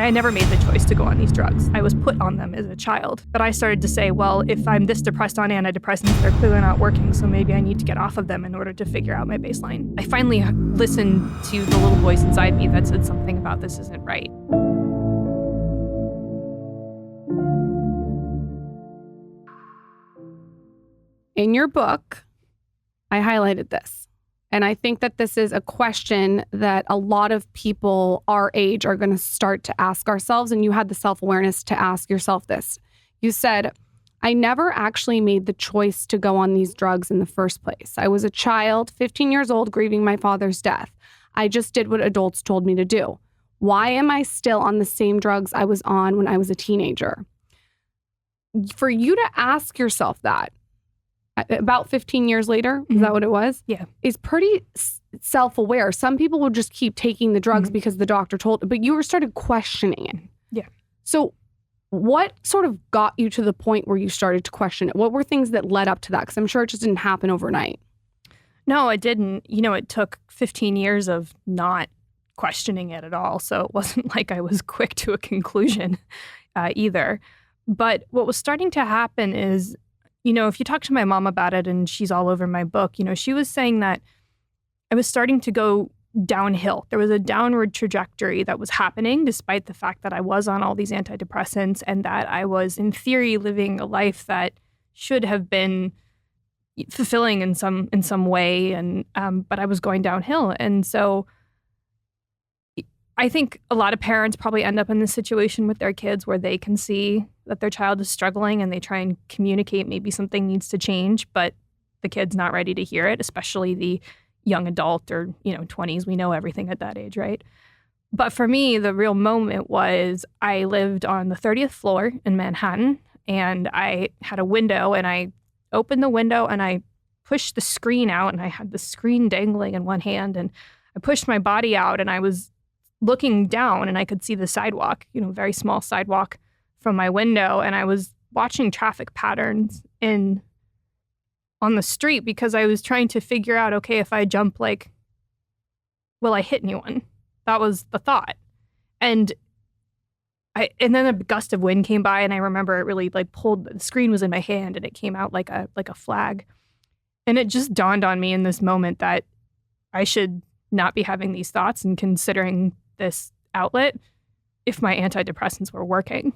I never made the choice to go on these drugs. I was put on them as a child. But I started to say, well, if I'm this depressed on antidepressants, they're clearly not working, so maybe I need to get off of them in order to figure out my baseline. I finally listened to the little voice inside me that said something about this isn't right. In your book, I highlighted this. And I think that this is a question that a lot of people our age are going to start to ask ourselves. And you had the self-awareness to ask yourself this. You said, I never actually made the choice to go on these drugs in the first place. I was a child, 15 years old, grieving my father's death. I just did what adults told me to do. Why am I still on the same drugs I was on when I was a teenager? For you to ask yourself that, about 15 years later, is that what it was? Yeah. Is pretty self-aware. Some people would just keep taking the drugs because the doctor told, but you started questioning it. Yeah. So what sort of got you to the point where you started to question it? What were things that led up to that? Because I'm sure it just didn't happen overnight. No, it didn't. It took 15 years of not questioning it at all. So it wasn't like I was quick to a conclusion either. But what was starting to happen is, if you talk to my mom about it, and she's all over my book, she was saying that I was starting to go downhill. There was a downward trajectory that was happening despite the fact that I was on all these antidepressants and that I was, in theory, living a life that should have been fulfilling in some way, and but I was going downhill. And so I think a lot of parents probably end up in this situation with their kids where they can see that their child is struggling and they try and communicate maybe something needs to change, but the kid's not ready to hear it, especially the young adult or, 20s. We know everything at that age, right? But for me, the real moment was I lived on the 30th floor in Manhattan, and I had a window, and I opened the window and I pushed the screen out, and I had the screen dangling in one hand, and I pushed my body out, and I was looking down and I could see the sidewalk, very small sidewalk from my window. And I was watching traffic patterns on the street because I was trying to figure out, okay, if I jump, will I hit anyone? That was the thought. And then a gust of wind came by, and I remember it really pulled, the screen was in my hand and it came out like a flag. And it just dawned on me in this moment that I should not be having these thoughts and considering this outlet if my antidepressants were working.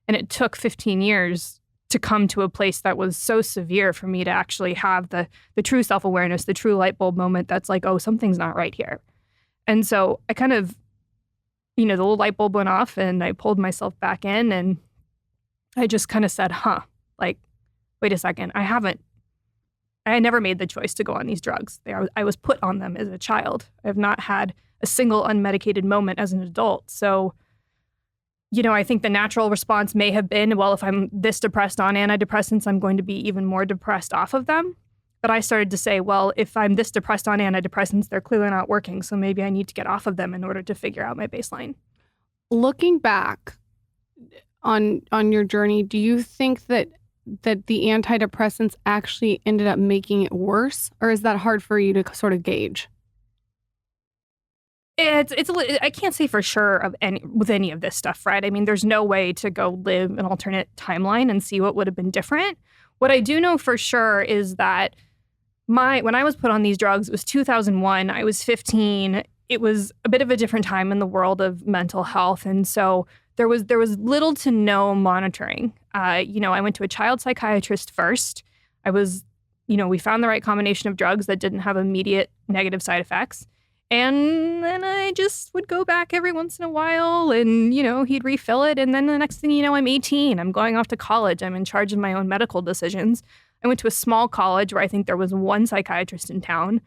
And it took 15 years to come to a place that was so severe for me to actually have the true self-awareness, the true light bulb moment that's like, oh, something's not right here. And so I kind of, the little light bulb went off and I pulled myself back in and I just kind of said, wait a second, I never made the choice to go on these drugs. I was put on them as a child. I have not had a single unmedicated moment as an adult. So, I think the natural response may have been, well, if I'm this depressed on antidepressants, I'm going to be even more depressed off of them. But I started to say, well, if I'm this depressed on antidepressants, they're clearly not working. So maybe I need to get off of them in order to figure out my baseline. Looking back on your journey, do you think that the antidepressants actually ended up making it worse? Or is that hard for you to sort of gauge? I can't say for sure with any of this stuff, right? I mean, there's no way to go live an alternate timeline and see what would have been different. What I do know for sure is that when I was put on these drugs, it was 2001. I was 15. It was a bit of a different time in the world of mental health, and so there was little to no monitoring. I went to a child psychiatrist first. We found the right combination of drugs that didn't have immediate negative side effects. And then I just would go back every once in a while and, he'd refill it. And then the next thing you know, I'm 18. I'm going off to college. I'm in charge of my own medical decisions. I went to a small college where I think there was one psychiatrist in town.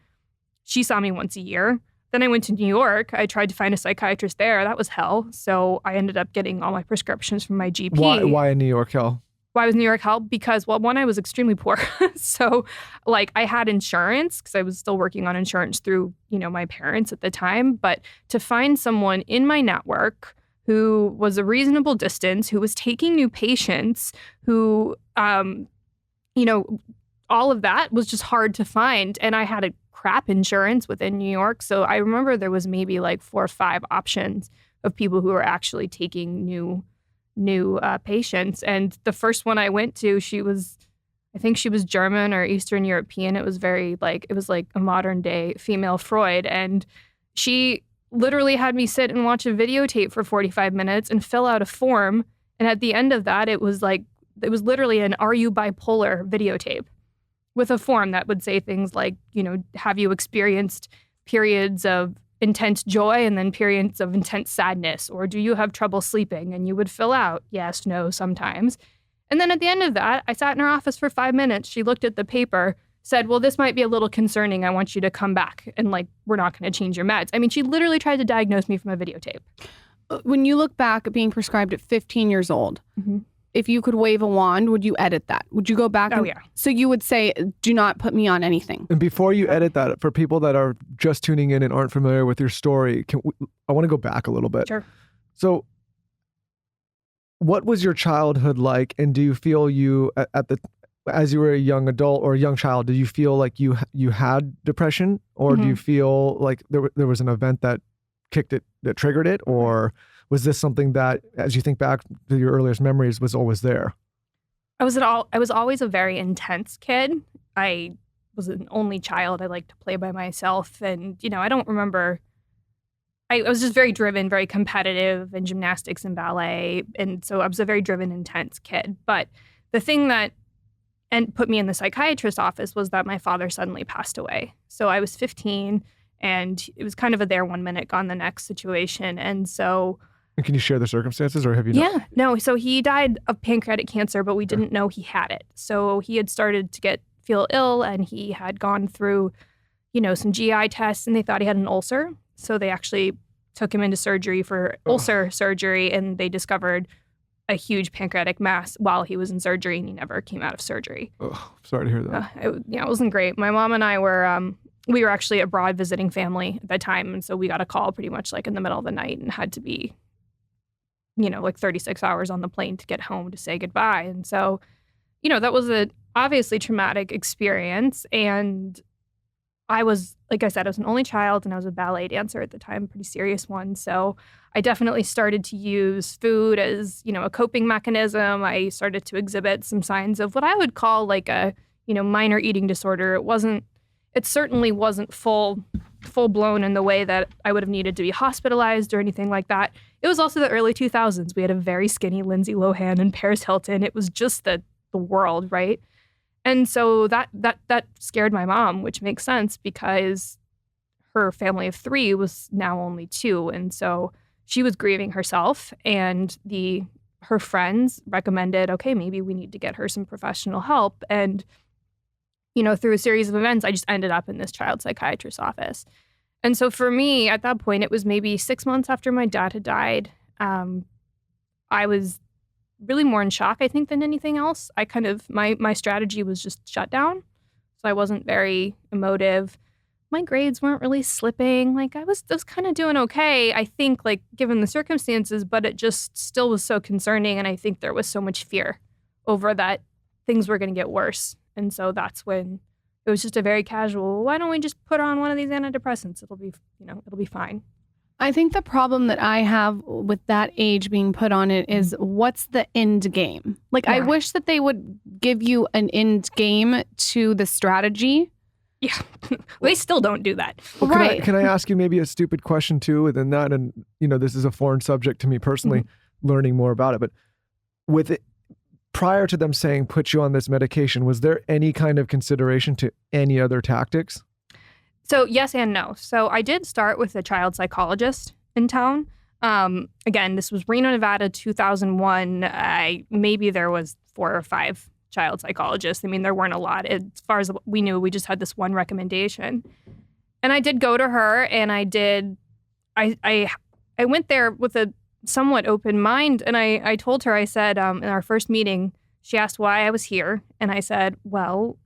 She saw me once a year. Then I went to New York. I tried to find a psychiatrist there. That was hell. So I ended up getting all my prescriptions from my GP. Why in New York hell? Why was New York hell? Because, well, one, I was extremely poor. So, I had insurance because I was still working on insurance through, my parents at the time. But to find someone in my network who was a reasonable distance, who was taking new patients, who, all of that was just hard to find. And I had a crap insurance within New York. So I remember there was maybe 4 or 5 options of people who are actually taking new patients. And the first one I went to, I think she was German or Eastern European. It was like a modern day female Freud. And she literally had me sit and watch a videotape for 45 minutes and fill out a form. And at the end of that, it was literally an "Are you bipolar?" videotape with a form that would say things like, have you experienced periods of intense joy and then periods of intense sadness? Or do you have trouble sleeping? And you would fill out yes, no, sometimes. And then at the end of that, I sat in her office for 5 minutes. She looked at the paper, said, well, this might be a little concerning. I want you to come back and we're not going to change your meds. I mean, she literally tried to diagnose me from a videotape. When you look back at being prescribed at 15 years old, if you could wave a wand, would you edit that? Would you go back? Oh, yeah. So you would say, do not put me on anything. And before you edit that, for people that are just tuning in and aren't familiar with your story, I want to go back a little bit. Sure. So what was your childhood like? And do you feel as you were a young adult or a young child, did you feel like you had depression? Or do you feel like there was an event that triggered it? Or was this something that, as you think back to your earliest memories, was always there? I was always a very intense kid. I was an only child. I liked to play by myself. And, I don't remember. I was just very driven, very competitive in gymnastics and ballet. And so I was a very driven, intense kid. But the thing that put me in the psychiatrist's office was that my father suddenly passed away. So I was 15, and it was kind of a there 1 minute, gone the next situation. And so... And can you share the circumstances, or have you not? Yeah. No, so he died of pancreatic cancer, but we didn't know he had it. So he had started to feel ill, and he had gone through, some GI tests, and they thought he had an ulcer. So they actually took him into surgery for ulcer surgery, and they discovered a huge pancreatic mass while he was in surgery, and he never came out of surgery. Oh, sorry to hear that. It wasn't great. My mom and I we were actually abroad visiting family at that time, and so we got a call pretty much in the middle of the night and had to be, 36 hours on the plane to get home to say goodbye. And so, that was a obviously traumatic experience. And I was, like I said, I was an only child, and I was a ballet dancer at the time, pretty serious one. So I definitely started to use food as, a coping mechanism. I started to exhibit some signs of what I would call a, minor eating disorder. It certainly wasn't full blown in the way that I would have needed to be hospitalized or anything like that. It was also the early 2000s. We had a very skinny Lindsay Lohan and Paris Hilton. It was just the world, right? And so that scared my mom, which makes sense because her family of 3 was now only 2. And so she was grieving herself, and her friends recommended, okay, maybe we need to get her some professional help. And, through a series of events, I just ended up in this child psychiatrist's office. And so for me, at that point, it was maybe 6 months after my dad had died. I was really more in shock, I think, than anything else. I my strategy was just shut down. So I wasn't very emotive. My grades weren't really slipping. I was kind of doing okay, I think, given the circumstances, but it just still was so concerning. And I think there was so much fear over that things were going to get worse. And so that's when it was just a very casual, why don't we just put on one of these antidepressants? It'll be fine. I think the problem that I have with that age being put on it is, what's the end game? Yeah. I wish that they would give you an end game to the strategy. Yeah, they still don't do that. Well, right. Can I ask you maybe a stupid question too within that? And, this is a foreign subject to me personally, learning more about it. But with it, prior to them saying, put you on this medication, was there any kind of consideration to any other tactics? So yes and no. So I did start with a child psychologist in town. Again, this was Reno, Nevada, 2001. Maybe there was 4 or 5 child psychologists. I mean, there weren't a lot. As far as we knew, we just had this one recommendation. And I did go to her, and I went there with a somewhat open mind. And I told her, I said, in our first meeting, she asked why I was here. And I said, well,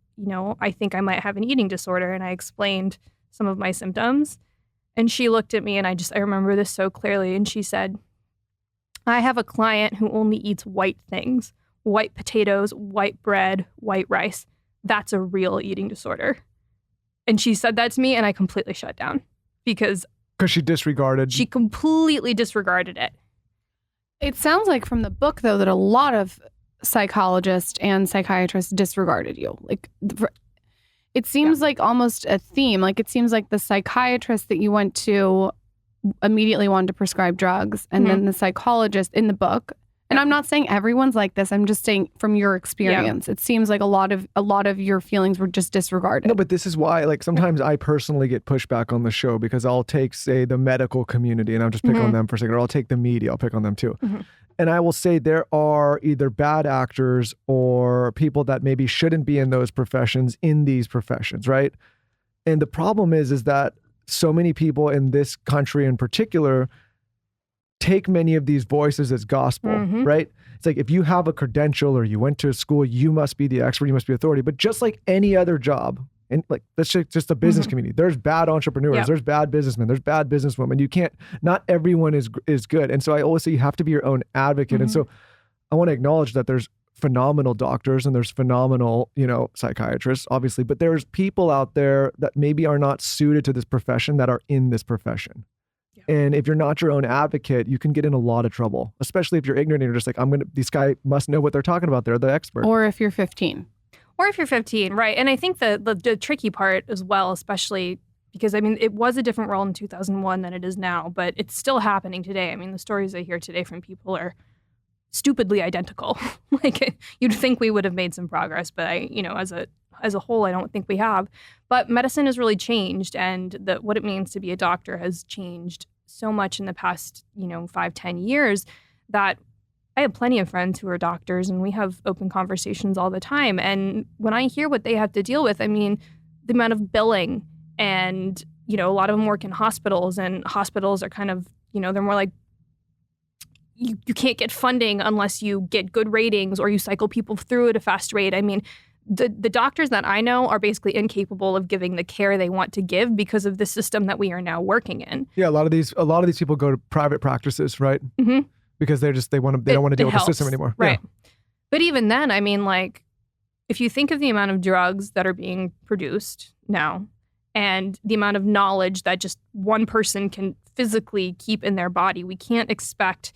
I think I might have an eating disorder. And I explained some of my symptoms. And she looked at me, and I remember this so clearly. And she said, I have a client who only eats white things, white potatoes, white bread, white rice. That's a real eating disorder. And she said that to me, and I completely shut down because Because she disregarded. She completely disregarded it. It sounds like from the book, though, that a lot of psychologists and psychiatrists disregarded you. Like, it seems like almost a theme. Like, it seems like the psychiatrist that you went to immediately wanted to prescribe drugs, and then the psychologist in the book. And I'm not saying everyone's like this. I'm just saying from your experience, it seems like a lot of your feelings were just disregarded. No, but this is why, like, sometimes I personally get pushback on the show because I'll take, say, the medical community, and I'll just pick on them for a second, or I'll take the media, I'll pick on them too. And I will say there are either bad actors or people that maybe shouldn't be in those professions in these professions, right? And the problem is that so many people in this country in particular take many of these voices as gospel, right? It's like, if you have a credential or you went to school, you must be the expert, you must be authority. But just like any other job, and like, that's just a business community. There's bad entrepreneurs, there's bad businessmen, there's bad businesswomen. Not everyone is good. And so I always say you have to be your own advocate. And so I want to acknowledge that there's phenomenal doctors and there's phenomenal, psychiatrists, obviously, but there's people out there that maybe are not suited to this profession that are in this profession. And if you're not your own advocate, you can get in a lot of trouble, especially if you're ignorant and you're just like, this guy must know what they're talking about. They're the expert. Or if you're 15. Right. And I think the tricky part as well, especially because, I mean, it was a different world in 2001 than it is now, but it's still happening today. I mean, the stories I hear today from people are stupidly identical. Like, you'd think we would have made some progress, but as a whole, I don't think we have. But medicine has really changed, and what it means to be a doctor has changed so much in the past, 5-10 years, that I have plenty of friends who are doctors, and we have open conversations all the time. And when I hear what they have to deal with, I mean, the amount of billing, and, a lot of them work in hospitals, and hospitals are kind of, they're more like, you can't get funding unless you get good ratings or you cycle people through at a fast rate. I mean, the doctors that I know are basically incapable of giving the care they want to give because of the system that we are now working in. Yeah, a lot of these people go to private practices, right? Because they don't want to deal with the system anymore. Right. Yeah. But even then, I mean, like, if you think of the amount of drugs that are being produced now and the amount of knowledge that just one person can physically keep in their body, we can't expect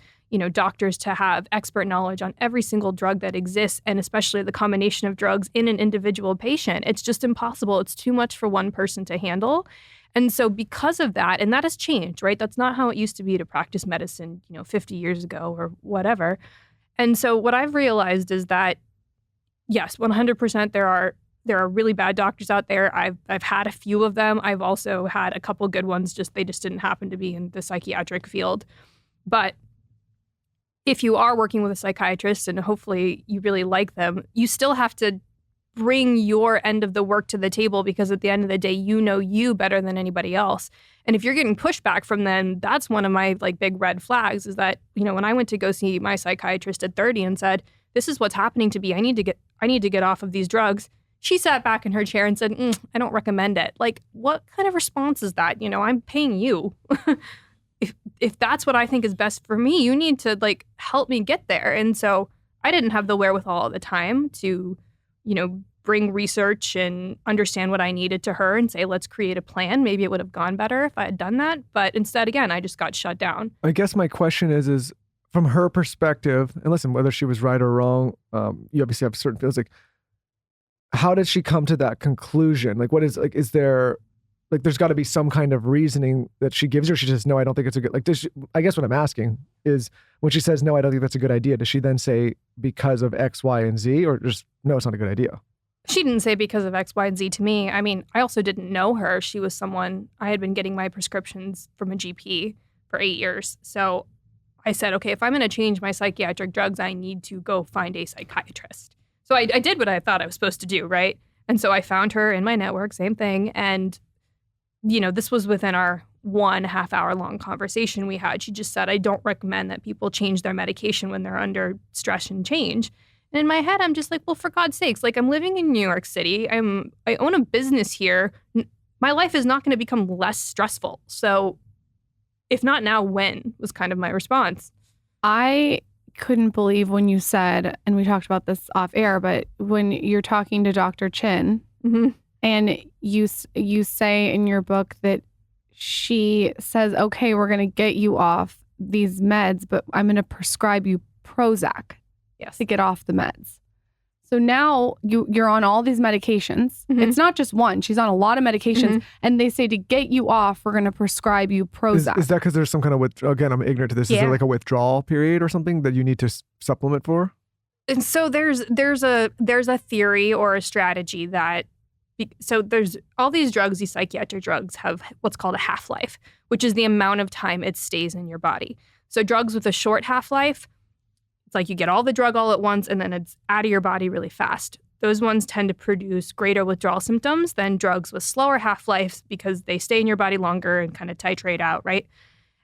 doctors to have expert knowledge on every single drug that exists, and especially the combination of drugs in an individual patient. It's just impossible. It's too much for one person to handle. And so because of that, and that has changed, right? That's not how it used to be to practice medicine, 50 years ago or whatever. And so what I've realized is that, yes, 100% there are really bad doctors out there. I've had a few of them. I've also had a couple good ones, they just didn't happen to be in the psychiatric field. But if you are working with a psychiatrist and hopefully you really like them, you still have to bring your end of the work to the table, because at the end of the day, you better than anybody else. And if you're getting pushback from them, that's one of my big red flags, is that, when I went to go see my psychiatrist at 30 and said, this is what's happening to me, I need to get off of these drugs. She sat back in her chair and said, I don't recommend it. Like, what kind of response is that? I'm paying you. If that's what I think is best for me, you need to help me get there. And so I didn't have the wherewithal at the time to, bring research and understand what I needed to her and say, let's create a plan. Maybe it would have gone better if I had done that. But instead, again, I just got shut down. I guess my question is from her perspective, and listen, whether she was right or wrong, you obviously have certain feelings. Like, how did she come to that conclusion? Like, what is there... there's got to be some kind of reasoning that she gives, or she says, no, I don't think it's a good, I guess what I'm asking is, when she says, no, I don't think that's a good idea, does she then say because of X, Y, and Z, or just, no, it's not a good idea? She didn't say because of X, Y, and Z to me. I mean, I also didn't know her. She was someone, I had been getting my prescriptions from a GP for 8 years. So I said, okay, if I'm going to change my psychiatric drugs, I need to go find a psychiatrist. So I did what I thought I was supposed to do, right? And so I found her in my network, same thing. And this was within our 1.5 hour long conversation we had. She just said, I don't recommend that people change their medication when they're under stress and change. And in my head, I'm just like, well, for God's sakes, I'm living in New York City. I own a business here. My life is not going to become less stressful. So if not now, when, was kind of my response. I couldn't believe when you said, and we talked about this off air, but when you're talking to Dr. Chin, and you say in your book that she says, okay, we're going to get you off these meds, but I'm going to prescribe you Prozac to get off the meds. So now you're on all these medications. Mm-hmm. It's not just one. She's on a lot of medications. Mm-hmm. And they say to get you off, we're going to prescribe you Prozac. Is that because there's some kind of again, I'm ignorant to this. Is there like a withdrawal period or something that you need to supplement for? And so there's a theory or a strategy that so there's all these drugs, these psychiatric drugs have what's called a half-life, which is the amount of time it stays in your body. So drugs with a short half-life, it's like you get all the drug all at once and then it's out of your body really fast. Those ones tend to produce greater withdrawal symptoms than drugs with slower half-lives because they stay in your body longer and kind of titrate out, right?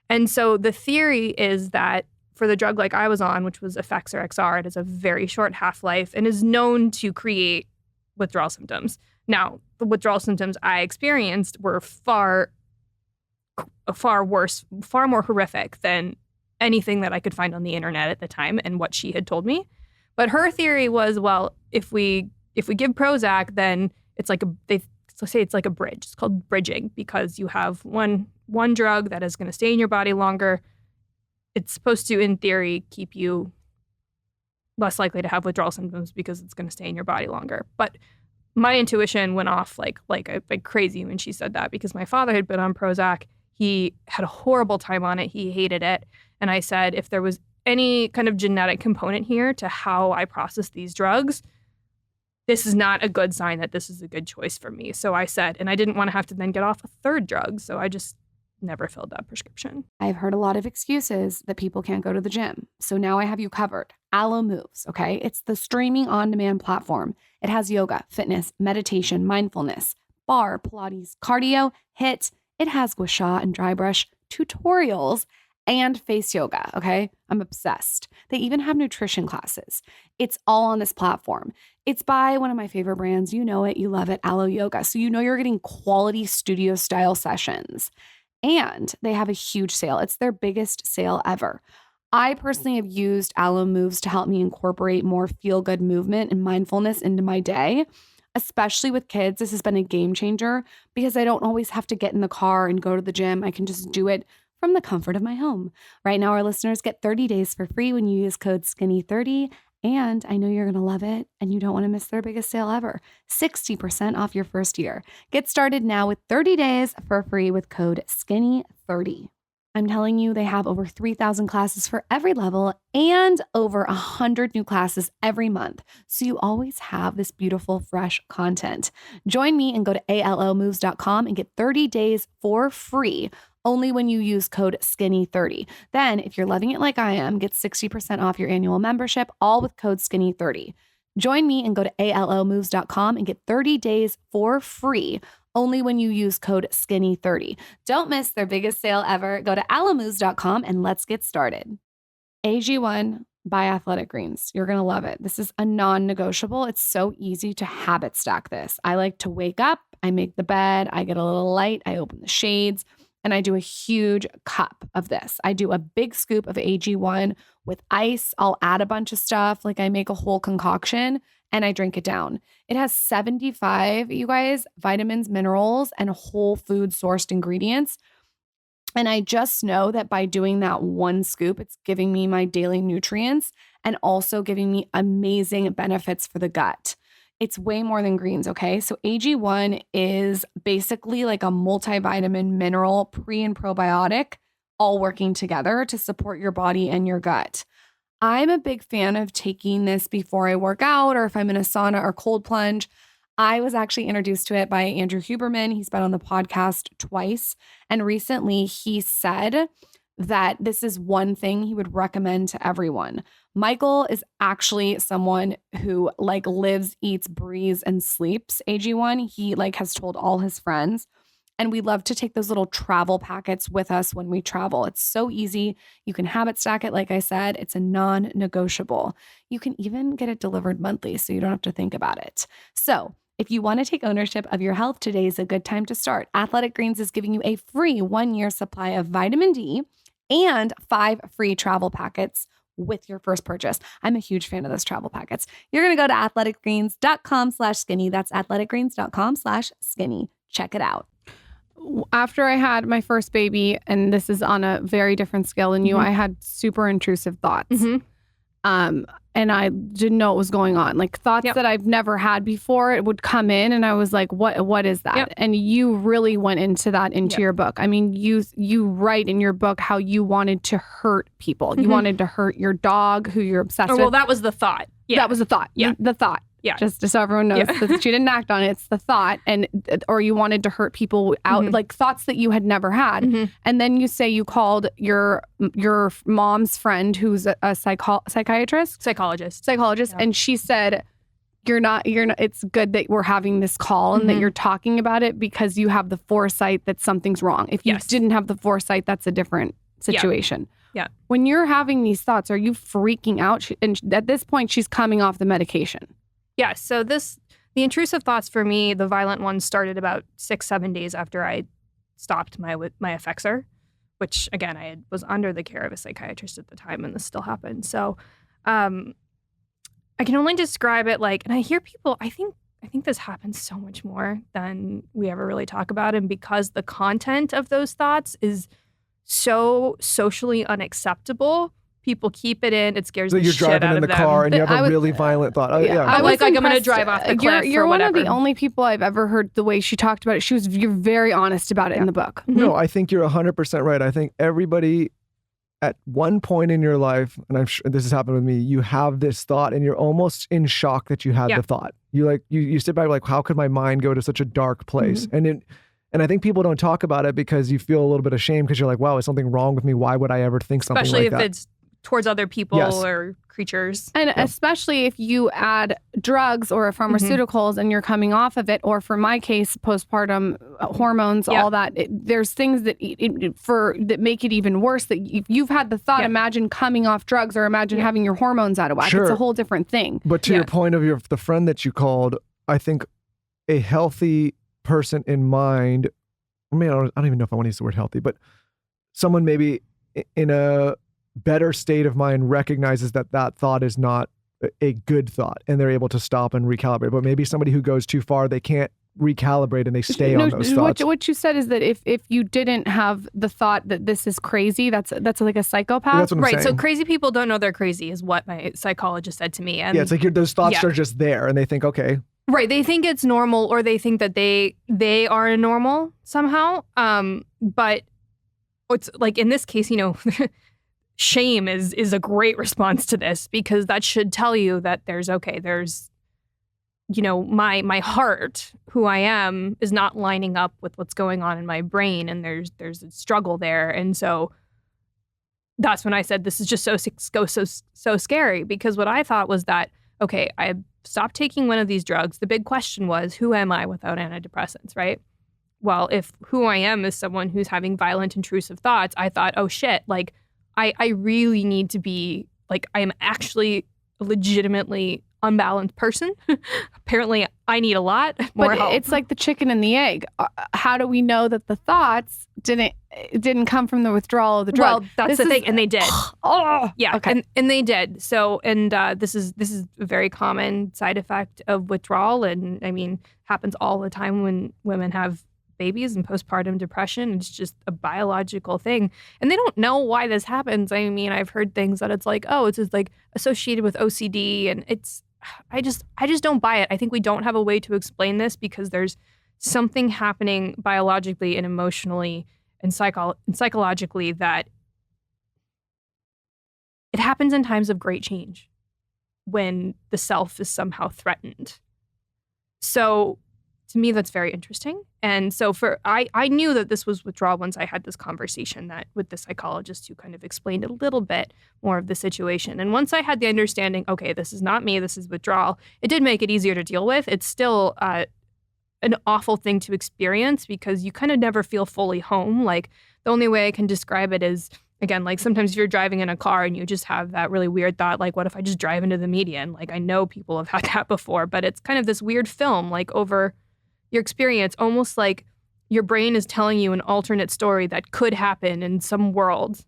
And so the theory is that for the drug like I was on, which was Effexor XR, it has a very short half-life and is known to create withdrawal symptoms. Now, the withdrawal symptoms I experienced were far worse, far more horrific than anything that I could find on the internet at the time and what she had told me. But her theory was, well, if we give Prozac, then it's like it's like a bridge. It's called bridging because you have one drug that is going to stay in your body longer. It's supposed to, in theory, keep you less likely to have withdrawal symptoms because it's going to stay in your body longer. But my intuition went off like crazy when she said that because my father had been on Prozac. He had a horrible time on it. He hated it. And I said, if there was any kind of genetic component here to how I process these drugs, this is not a good sign that this is a good choice for me. So I said, and I didn't want to have to then get off a third drug. So I just never filled that prescription. I've heard a lot of excuses that people can't go to the gym. So now I have you covered. Alo Moves, okay? It's the streaming on-demand platform. It has yoga, fitness, meditation, mindfulness, bar, Pilates, cardio, HIIT. It has gua sha and dry brush, tutorials, and face yoga, okay? I'm obsessed. They even have nutrition classes. It's all on this platform. It's by one of my favorite brands. You know it, you love it, Alo Yoga. So you know you're getting quality studio-style sessions. And they have a huge sale. It's their biggest sale ever. I personally have used Alo Moves to help me incorporate more feel-good movement and mindfulness into my day. Especially with kids, this has been a game changer because I don't always have to get in the car and go to the gym. I can just do it from the comfort of my home. Right now, our listeners get 30 days for free when you use code SKINNY30. And I know you're going to love it and you don't want to miss their biggest sale ever. 60% off your first year. Get started now with 30 days for free with code SKINNY30. I'm telling you, they have over 3,000 classes for every level and over 100 new classes every month. So you always have this beautiful, fresh content. Join me and go to alomoves.com and get 30 days for free only when you use code SKINNY30. Then, if you're loving it like I am, get 60% off your annual membership, all with code SKINNY30. Join me and go to alomoves.com and get 30 days for free only when you use code SKINNY30. Don't miss their biggest sale ever. Go to alomoves.com and let's get started. AG1 by Athletic Greens. You're going to love it. This is a non-negotiable. It's so easy to habit stack this. I like to wake up, I make the bed, I get a little light, I open the shades, and I do a huge cup of this. I do a big scoop of AG1 with ice. I'll add a bunch of stuff. Like I make a whole concoction and I drink it down. It has 75, you guys, vitamins, minerals, and whole food sourced ingredients. And I just know that by doing that one scoop, it's giving me my daily nutrients and also giving me amazing benefits for the gut. It's way more than greens, okay? So AG1 is basically like a multivitamin, mineral, pre and probiotic, all working together to support your body and your gut. I'm a big fan of taking this before I work out or if I'm in a sauna or cold plunge. I was actually introduced to it by Andrew Huberman. He's been on the podcast twice. And recently he said that this is one thing he would recommend to everyone. Michael is actually someone who like lives, eats, breathes, and sleeps AG1. He like has told all his friends. And we love to take those little travel packets with us when we travel. It's so easy. You can habit stack it. Like I said, it's a non-negotiable. You can even get it delivered monthly, so you don't have to think about it. So if you want to take ownership of your health, today is a good time to start. Athletic Greens is giving you a free 1-year supply of vitamin D and 5 free travel packets with your first purchase. I'm a huge fan of those travel packets. You're going to go to athleticgreens.com/skinny. That's athleticgreens.com/skinny. Check it out. after I had my first baby, and this is on a very different scale than you, I had super intrusive thoughts. And I didn't know what was going on. Like thoughts that I've never had before, it would come in and I was like, what is that? And you really went into that into your book. I mean, you write in your book how you wanted to hurt people. You wanted to hurt your dog who you're obsessed with. Well, that was the thought. That was the thought. The thought. Yeah. Just so everyone knows that she didn't act on it. It's the thought. Or you wanted to hurt people out, like thoughts that you had never had. And then you say you called your mom's friend who's a psychologist. And she said, you're not, it's good that we're having this call and that you're talking about it because you have the foresight that something's wrong. If you didn't have the foresight, that's a different situation. Yeah. When you're having these thoughts, are you freaking out? And at this point, she's coming off the medication. Yeah, so the intrusive thoughts for me, the violent ones started about 6-7 days after I stopped my Effexor, which again, I was under the care of a psychiatrist at the time and this still happened. So I can only describe it like, and I hear people, I think this happens so much more than we ever really talk about. And because the content of those thoughts is so socially unacceptable, people keep it in. It scares the shit out of them. You're driving in the car and you have a really violent thought. I'm going to drive off the cliff. You're or one whatever. of the only people I've ever heard the way she talked about it. You're very honest about it in the book. No, I think you're 100% right. I think everybody at one point in your life, and I'm sure this has happened with me, you have this thought and you're almost in shock that you had the thought. You sit back like, how could my mind go to such a dark place? And I think people don't talk about it because you feel a little bit ashamed because you're like, wow, is something wrong with me? Why would I ever think something Especially like that? Especially if it's towards other people or creatures. And especially if you add drugs or pharmaceuticals and you're coming off of it, or for my case, postpartum hormones, all that. There's things that that make it even worse. That if you've had the thought, imagine coming off drugs or imagine having your hormones out of whack. It's a whole different thing. But to your point of the friend that you called, I think a healthy person in mind, I mean, I don't even know if I want to use the word healthy, but someone maybe in a better state of mind recognizes that thought is not a good thought and they're able to stop and recalibrate. But maybe somebody who goes too far, they can't recalibrate and they stay on those thoughts. What you said is that if you didn't have the thought that this is crazy, that's like a psychopath. Yeah, that's what I'm saying. So crazy people don't know they're crazy is what my psychologist said to me. And it's like those thoughts are just there and they think, okay. Right. They think it's normal or they think that they are normal somehow. But it's like in this case, shame is a great response to this because that should tell you that there's my heart, who I am, is not lining up with what's going on in my brain and there's a struggle there. And so that's when I said this is just so scary because what I thought was that, okay, I stopped taking one of these drugs. The big question was, who am I without antidepressants, right? Well, if who I am is someone who's having violent, intrusive thoughts, I thought, oh shit, like I really need to be, like, I am actually a legitimately unbalanced person. Apparently, I need a lot more help. It's like the chicken and the egg. How do we know that the thoughts didn't come from the withdrawal of the drug? Well, that's the thing, and they did. Okay. And they did. So, and this is a very common side effect of withdrawal, and I mean, happens all the time when women have babies and postpartum depression. It's just a biological thing. And they don't know why this happens. I mean, I've heard things that it's like, oh, it's just like associated with OCD. And I just don't buy it. I think we don't have a way to explain this because there's something happening biologically and emotionally and psychologically that it happens in times of great change when the self is somehow threatened. So to me, that's very interesting. And so I knew that this was withdrawal once I had this conversation with the psychologist who kind of explained a little bit more of the situation. And once I had the understanding, okay, this is not me, this is withdrawal, it did make it easier to deal with. It's still an awful thing to experience because you kind of never feel fully home. Like the only way I can describe it is, again, like sometimes if you're driving in a car and you just have that really weird thought, like, what if I just drive into the median? Like, I know people have had that before, but it's kind of this weird film, like over your experience, almost like your brain is telling you an alternate story that could happen in some world.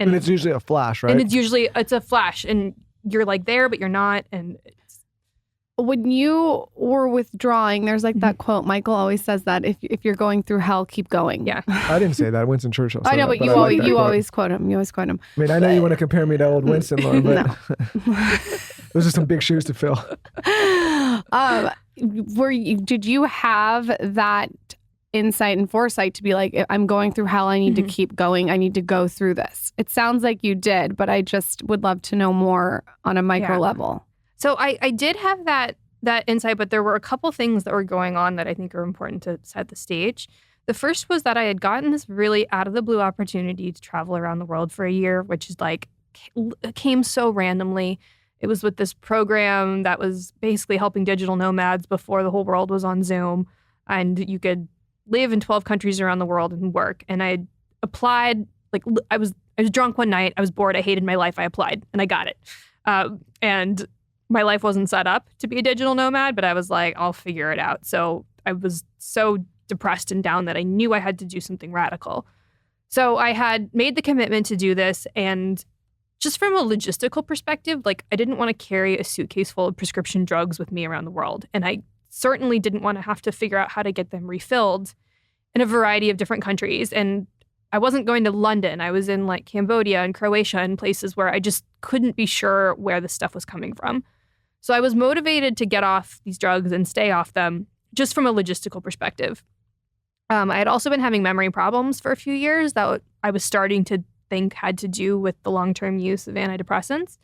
And it's usually a flash, right? And it's a flash and you're like there, but you're not. And When you were withdrawing, there's like that quote, Michael always says that if you're going through hell, keep going. Yeah. I didn't say that. Winston Churchill said I know, that, but you always quote him. You always quote him. I mean, I know you want to compare me to old Winston, Lauren, but No. those are some big shoes to fill. Did you have that insight and foresight to be like, I'm going through hell, I need to keep going, I need to go through this? It sounds like you did, but I just would love to know more on a micro level. So I did have that insight, but there were a couple things that were going on that I think are important to set the stage. The first was that I had gotten this really out of the blue opportunity to travel around the world for a year, which is like came so randomly. It was with this program that was basically helping digital nomads before the whole world was on Zoom, and you could live in 12 countries around the world and work. And I applied, like I was drunk one night, I was bored, I hated my life, I applied and I got it. And my life wasn't set up to be a digital nomad, but I was like, I'll figure it out. So I was so depressed and down that I knew I had to do something radical. So I had made the commitment to do this. And just from a logistical perspective, like I didn't want to carry a suitcase full of prescription drugs with me around the world. And I certainly didn't want to have to figure out how to get them refilled in a variety of different countries. And I wasn't going to London. I was in like Cambodia and Croatia and places where I just couldn't be sure where the stuff was coming from. So I was motivated to get off these drugs and stay off them just from a logistical perspective. I had also been having memory problems for a few years that I was starting to think had to do with the long-term use of antidepressants.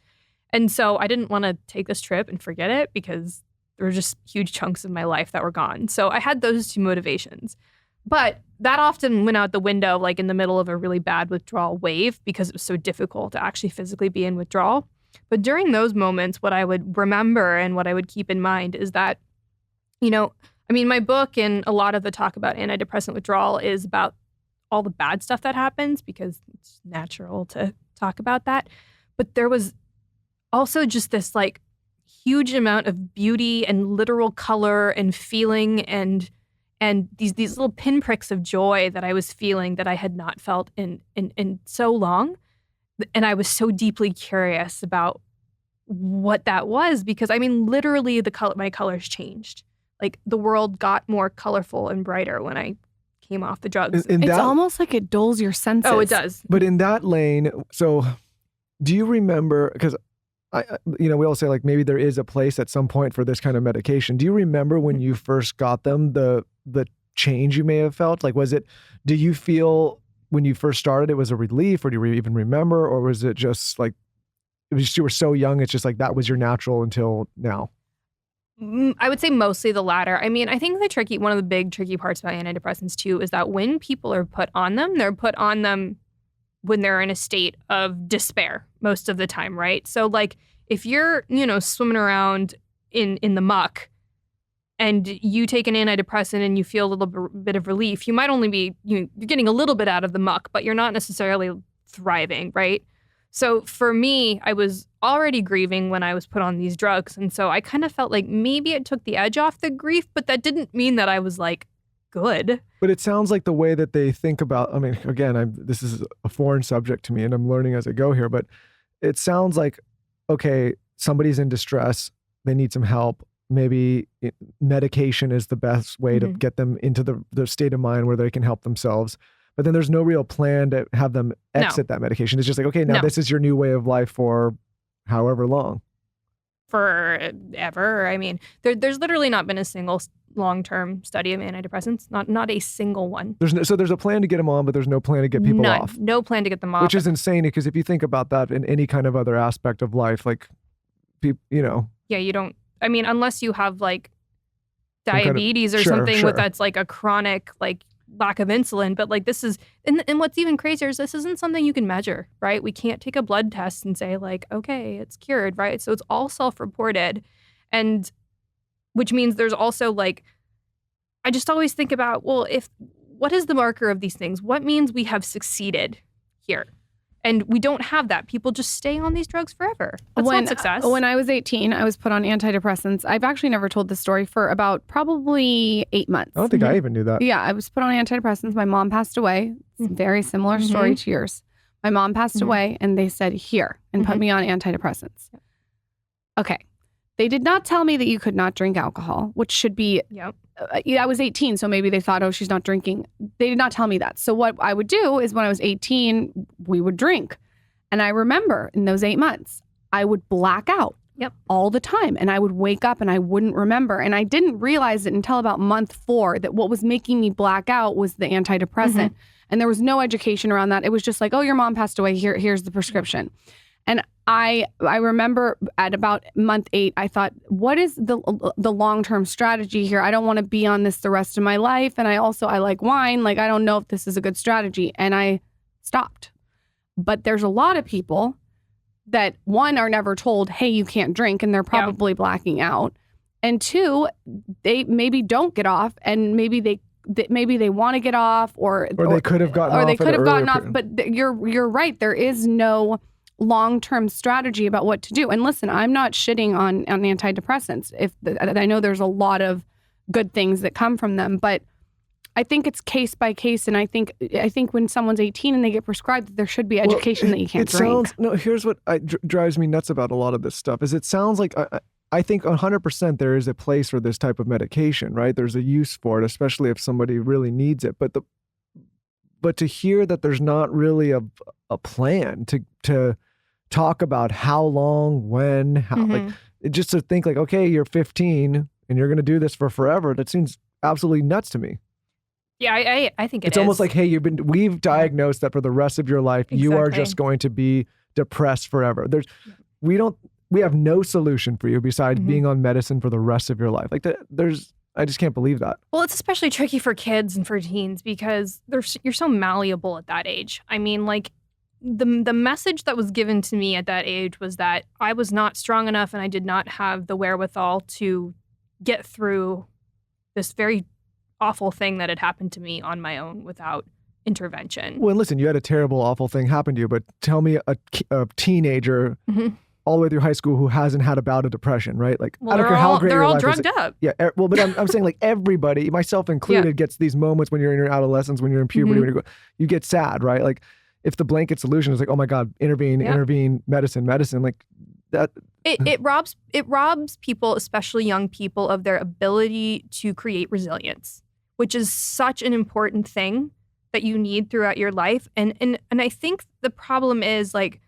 And so I didn't want to take this trip and forget it because there were just huge chunks of my life that were gone. So I had those two motivations. But that often went out the window, like in the middle of a really bad withdrawal wave, because it was so difficult to actually physically be in withdrawal. But during those moments, what I would remember and what I would keep in mind is that, my book and a lot of the talk about antidepressant withdrawal is about all the bad stuff that happens because it's natural to talk about that. But there was also just this like huge amount of beauty and literal color and feeling and these little pinpricks of joy that I was feeling that I had not felt in so long. And I was so deeply curious about what that was because, literally my colors changed. Like the world got more colorful and brighter when I came off the drugs. It's almost like it dulls your senses. Oh, it does. But in that lane, so do you remember, because we all say like maybe there is a place at some point for this kind of medication. Do you remember when you first got them, the change you may have felt? Like, do you feel when you first started, it was a relief, or do you even remember, or was it just like, you were so young, it's just like that was your natural until now? I would say mostly the latter. I think one of the big tricky parts about antidepressants too is that when people are put on them, they're put on them when they're in a state of despair most of the time, right? So like if you're, swimming around in the muck and you take an antidepressant and you feel a little bit of relief, you might only be, you're getting a little bit out of the muck, but you're not necessarily thriving, right? So for me, I was already grieving when I was put on these drugs. And so I kind of felt like maybe it took the edge off the grief, but that didn't mean that I was like good. But it sounds like the way that they think about, again, this is a foreign subject to me and I'm learning as I go here, but it sounds like, okay, somebody's in distress, they need some help. Maybe medication is the best way to get them into the state of mind where they can help themselves. But then there's no real plan to have them exit that medication. It's just like, okay, now this is your new way of life for however long. Forever. There's literally not been a single long-term study of antidepressants. Not a single one. So there's a plan to get them on, but there's no plan to get people off. No plan to get them off. Which is insane because if you think about that in any kind of other aspect of life, like, people, Yeah, you don't. Unless you have like diabetes or something with that's like a chronic like lack of insulin. But like this is, and what's even crazier is this isn't something you can measure, right? We can't take a blood test and say like, okay, it's cured, right? So it's all self-reported. And which means there's also like, I just always think about, well, what is the marker of these things? What means we have succeeded here? And we don't have that. People just stay on these drugs forever. That's not success. When I was 18, I was put on antidepressants. I've actually never told this story for about probably 8 months. I don't think I even knew that. Yeah, I was put on antidepressants. My mom passed away. It's a very similar story to yours. My mom passed away and they said, here, and put me on antidepressants. Okay. They did not tell me that you could not drink alcohol, which should be, Yep. I was 18, so maybe they thought, oh, she's not drinking. They did not tell me that. So what I would do is when I was 18, we would drink. And I remember in those 8 months, I would black out all the time. And I would wake up and I wouldn't remember. And I didn't realize it until about month 4 that what was making me black out was the antidepressant. And there was no education around that. It was just like, oh, your mom passed away. Here's the prescription. And I remember at about month 8, I thought, what is the long-term strategy here? I don't want to be on this the rest of my life. And I like wine. Like, I don't know if this is a good strategy. And I stopped. But there's a lot of people that, one, are never told, hey, you can't drink, and they're probably blacking out. And 2, they maybe don't get off, and maybe they want to get off, or they could have gotten off. Or they could have gotten off. Period. But you're right. There is no long-term strategy about what to do. And listen, I'm not shitting on antidepressants. I know there's a lot of good things that come from them, but I think it's case by case. And I think when someone's 18 and they get prescribed, there should be education that you can't drink. Here's what drives me nuts about a lot of this stuff is it sounds like I think 100% there is a place for this type of medication, right? There's a use for it, especially if somebody really needs it. But to hear that there's not really a plan to talk about how long, when, how, like just to think like, okay, you're 15 and you're going to do this for forever. That seems absolutely nuts to me. Yeah, I think it's almost like, hey, we've diagnosed that for the rest of your life, you are just going to be depressed forever. We have no solution for you besides being on medicine for the rest of your life. Like I just can't believe that. Well, it's especially tricky for kids and for teens because you're so malleable at that age. I mean, like the message that was given to me at that age was that I was not strong enough and I did not have the wherewithal to get through this very awful thing that had happened to me on my own without intervention. Well, listen, you had a terrible, awful thing happen to you, but tell me a teenager all the way through high school who hasn't had a bout of depression, right? Like, well, I don't care how great they're your all life drugged is. up. Yeah, well, but I'm saying like everybody, myself included, gets these moments when you're in your adolescence, when you're in puberty, when you get sad, right? Like, if the blanket solution is like, oh my God, intervene, medicine, like that. It robs people, especially young people, of their ability to create resilience, which is such an important thing that you need throughout your life. And I think the problem is like,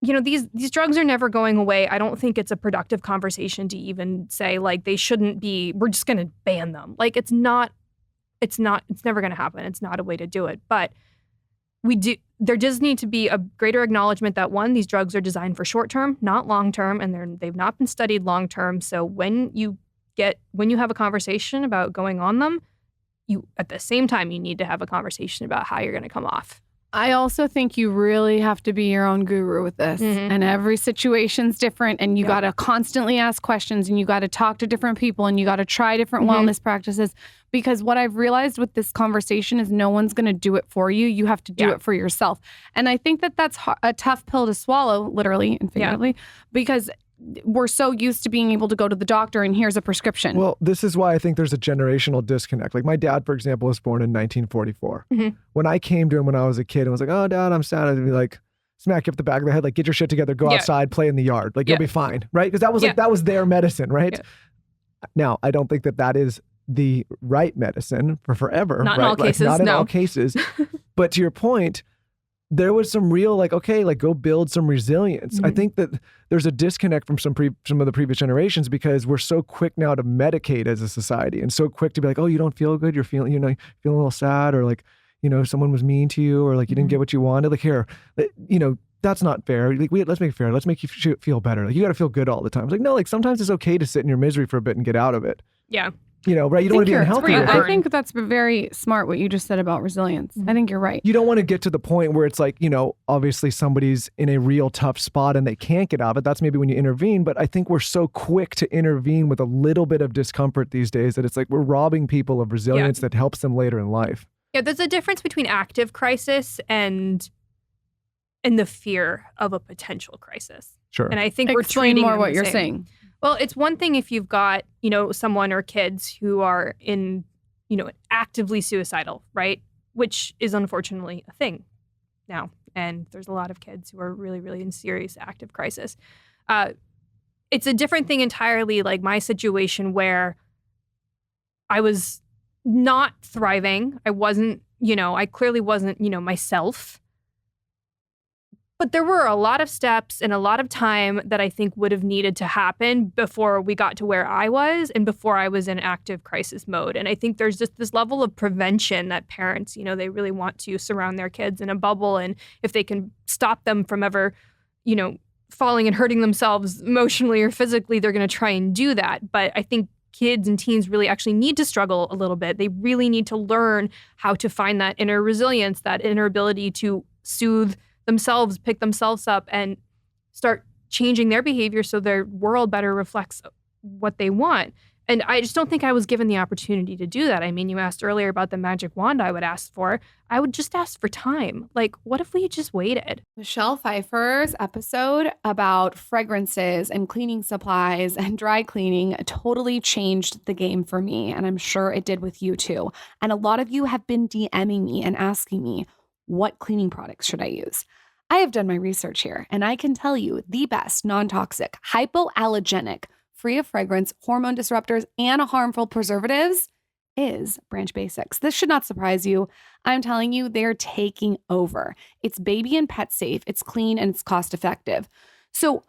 you know, these drugs are never going away. I don't think it's a productive conversation to even say like they shouldn't be, we're just going to ban them. Like it's never going to happen. It's not a way to do it. But there does need to be a greater acknowledgement that one, these drugs are designed for short term, not long term, and they've not been studied long term. So when you have a conversation about going on them, at the same time you need to have a conversation about how you're going to come off. I also think you really have to be your own guru with this. And every situation's different, and you got to constantly ask questions, and you got to talk to different people, and you got to try different wellness practices. Because what I've realized with this conversation is no one's going to do it for you. You have to do it for yourself. And I think that that's a tough pill to swallow, literally and figuratively, because we're so used to being able to go to the doctor and here's a prescription. Well, this is why I think there's a generational disconnect. Like my dad, for example, was born in 1944. When I came to him when I was a kid and was like, oh, Dad, I'm sad. I'd be like, smack you up the back of the head, like, get your shit together, go outside, play in the yard. Like, you'll be fine, right? Because that was that was their medicine, right? Now, I don't think that is the right medicine for forever. Not in all cases, not in all cases. But to your point, there was some real like, okay, like go build some resilience. I think that there's a disconnect from some of the previous generations because we're so quick now to medicate as a society and so quick to be like, oh, you don't feel good. You're feeling, feeling a little sad, or like, someone was mean to you, or like you didn't get what you wanted. Like here, that's not fair. Like let's make it fair. Let's make you feel better. Like you got to feel good all the time. It's like, no, like sometimes it's okay to sit in your misery for a bit and get out of it. Yeah. Right? You don't want to be unhealthy. I think that's very smart what you just said about resilience. I think you're right. You don't want to get to the point where it's like, obviously somebody's in a real tough spot and they can't get out of it. That's maybe when you intervene. But I think we're so quick to intervene with a little bit of discomfort these days that it's like we're robbing people of resilience that helps them later in life. Yeah, there's a difference between active crisis and the fear of a potential crisis. Sure. And I think we're Explain treating more what the you're same. saying. Well, it's one thing if you've got, someone or kids who are in, actively suicidal, right? Which is unfortunately a thing now. And there's a lot of kids who are really, really in serious active crisis. it's a different thing entirely, like my situation where I was not thriving. I wasn't, I clearly wasn't, myself. But there were a lot of steps and a lot of time that I think would have needed to happen before we got to where I was and before I was in active crisis mode. And I think there's just this level of prevention that parents, they really want to surround their kids in a bubble. And if they can stop them from ever, falling and hurting themselves emotionally or physically, they're going to try and do that. But I think kids and teens really actually need to struggle a little bit. They really need to learn how to find that inner resilience, that inner ability to soothe themselves, pick themselves up, and start changing their behavior so their world better reflects what they want. And I just don't think I was given the opportunity to do that. I mean, you asked earlier about the magic wand I would ask for. I would just ask for time. Like, what if we just waited? Michelle Pfeiffer's episode about fragrances and cleaning supplies and dry cleaning totally changed the game for me. And I'm sure it did with you too. And a lot of you have been DMing me and asking me, what cleaning products should I use? I have done my research here, and I can tell you the best non-toxic, hypoallergenic, free of fragrance, hormone disruptors, and harmful preservatives is Branch Basics. This should not surprise you. I'm telling you, they're taking over. It's baby and pet safe, it's clean, and it's cost effective. So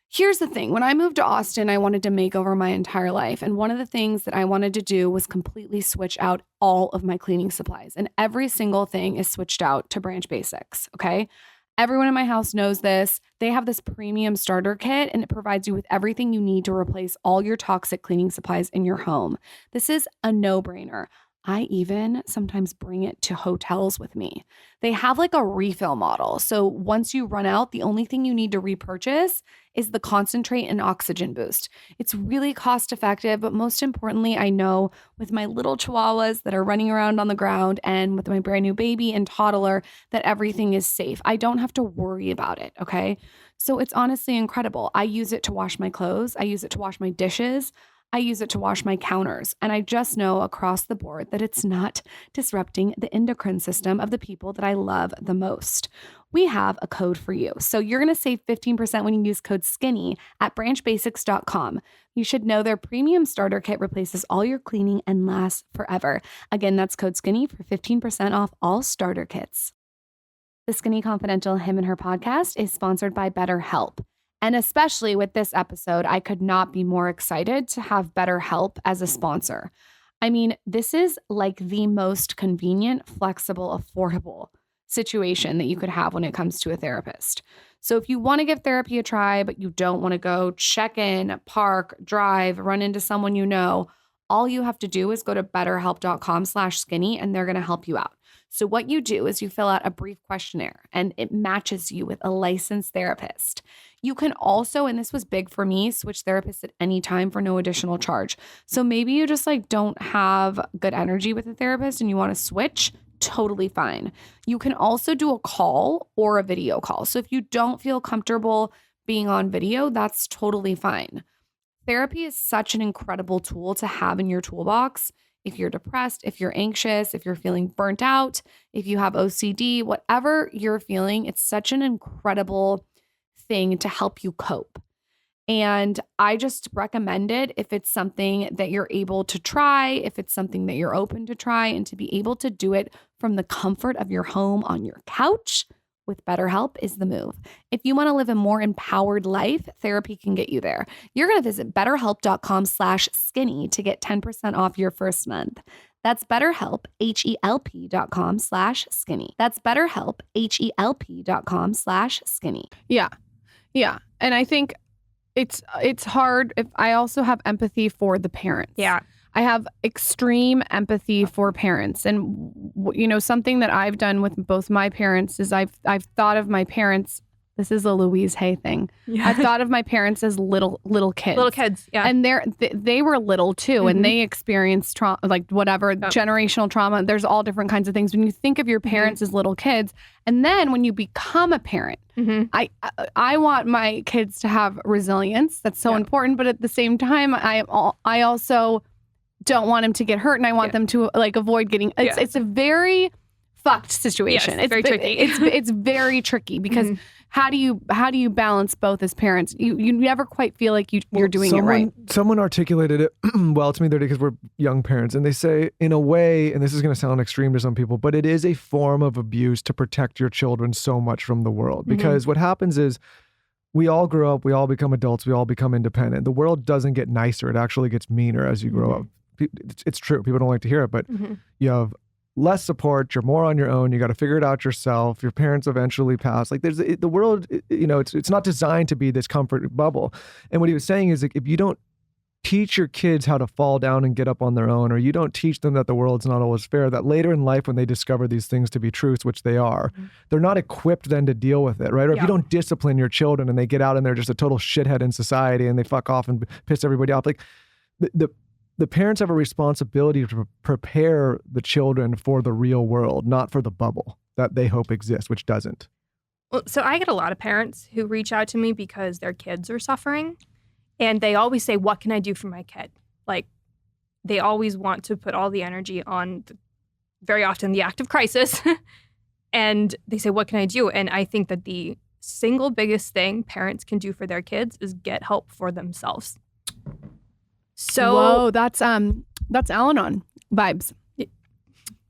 here's the thing. When I moved to Austin, I wanted to make over my entire life. And one of the things that I wanted to do was completely switch out all of my cleaning supplies. And every single thing is switched out to Branch Basics, okay? Everyone in my house knows this. They have this premium starter kit, and it provides you with everything you need to replace all your toxic cleaning supplies in your home. This is a no-brainer. I even sometimes bring it to hotels with me. They have like a refill model. So once you run out, the only thing you need to repurchase is the concentrate and oxygen boost. It's really cost effective, but most importantly, I know with my little chihuahuas that are running around on the ground and with my brand new baby and toddler that everything is safe. I don't have to worry about it, okay? So it's honestly incredible. I use it to wash my clothes. I use it to wash my dishes. I use it to wash my counters, and I just know across the board that it's not disrupting the endocrine system of the people that I love the most. We have a code for you. So you're going to save 15% when you use code SKINNY at branchbasics.com. You should know their premium starter kit replaces all your cleaning and lasts forever. Again, that's code SKINNY for 15% off all starter kits. The Skinny Confidential Him and Her podcast is sponsored by BetterHelp. And especially with this episode, I could not be more excited to have BetterHelp as a sponsor. I mean, this is like the most convenient, flexible, affordable situation that you could have when it comes to a therapist. So if you want to give therapy a try, but you don't want to go check in, park, drive, run into someone you know, all you have to do is go to betterhelp.com/skinny and they're going to help you out. So what you do is you fill out a brief questionnaire and it matches you with a licensed therapist. You can also, and this was big for me, switch therapists at any time for no additional charge. So maybe you just don't have good energy with a therapist and you want to switch, totally fine. You can also do a call or a video call. So if you don't feel comfortable being on video, that's totally fine. Therapy is such an incredible tool to have in your toolbox. If you're depressed, if you're anxious, if you're feeling burnt out, if you have OCD, whatever you're feeling, it's such an incredible thing to help you cope. And I just recommend it if it's something that you're able to try, if it's something that you're open to try, and to be able to do it from the comfort of your home on your couch with BetterHelp is the move. If you want to live a more empowered life, therapy can get you there. You're going to visit betterhelp.com/skinny to get 10% off your first month. That's BetterHelp, HELP.com/skinny. That's BetterHelp, HELP.com/skinny. Yeah. Yeah. And I think it's hard. If I also have empathy for the parents. Yeah. I have extreme empathy for parents. And, something that I've done with both my parents is I've thought of my parents. This is a Louise Hay thing. Yeah. I've thought of my parents as little kids. Little kids, yeah. And they were little too, and they experienced trauma, generational trauma. There's all different kinds of things. When you think of your parents as little kids, and then when you become a parent, I want my kids to have resilience. That's so important. But at the same time, I also don't want them to get hurt, and I want them to avoid getting. It's a very fucked situation. Yes, it's very tricky. It's very tricky because how do you balance both as parents? You never quite feel like you're doing it right. Someone articulated it well to me the other day because we're young parents, and they say, in a way, and this is going to sound extreme to some people, but it is a form of abuse to protect your children so much from the world. Because what happens is we all grow up, we all become adults, we all become independent. The world doesn't get nicer; it actually gets meaner as you grow up. It's true. People don't like to hear it, but you have less support. You're more on your own. You got to figure it out yourself. Your parents eventually pass. Like the world, it's not designed to be this comfort bubble. And what he was saying is, like, if you don't teach your kids how to fall down and get up on their own, or you don't teach them that the world's not always fair, that later in life when they discover these things to be truths, which they are, they're not equipped then to deal with it, right? Or if you don't discipline your children and they get out and they're just a total shithead in society and they fuck off and piss everybody off, like the parents have a responsibility to prepare the children for the real world, not for the bubble that they hope exists, which doesn't. Well, so I get a lot of parents who reach out to me because their kids are suffering, and they always say, what can I do for my kid? Like, they always want to put all the energy on, very often, the active crisis. And they say, what can I do? And I think that the single biggest thing parents can do for their kids is get help for themselves. So whoa, that's Al-Anon vibes.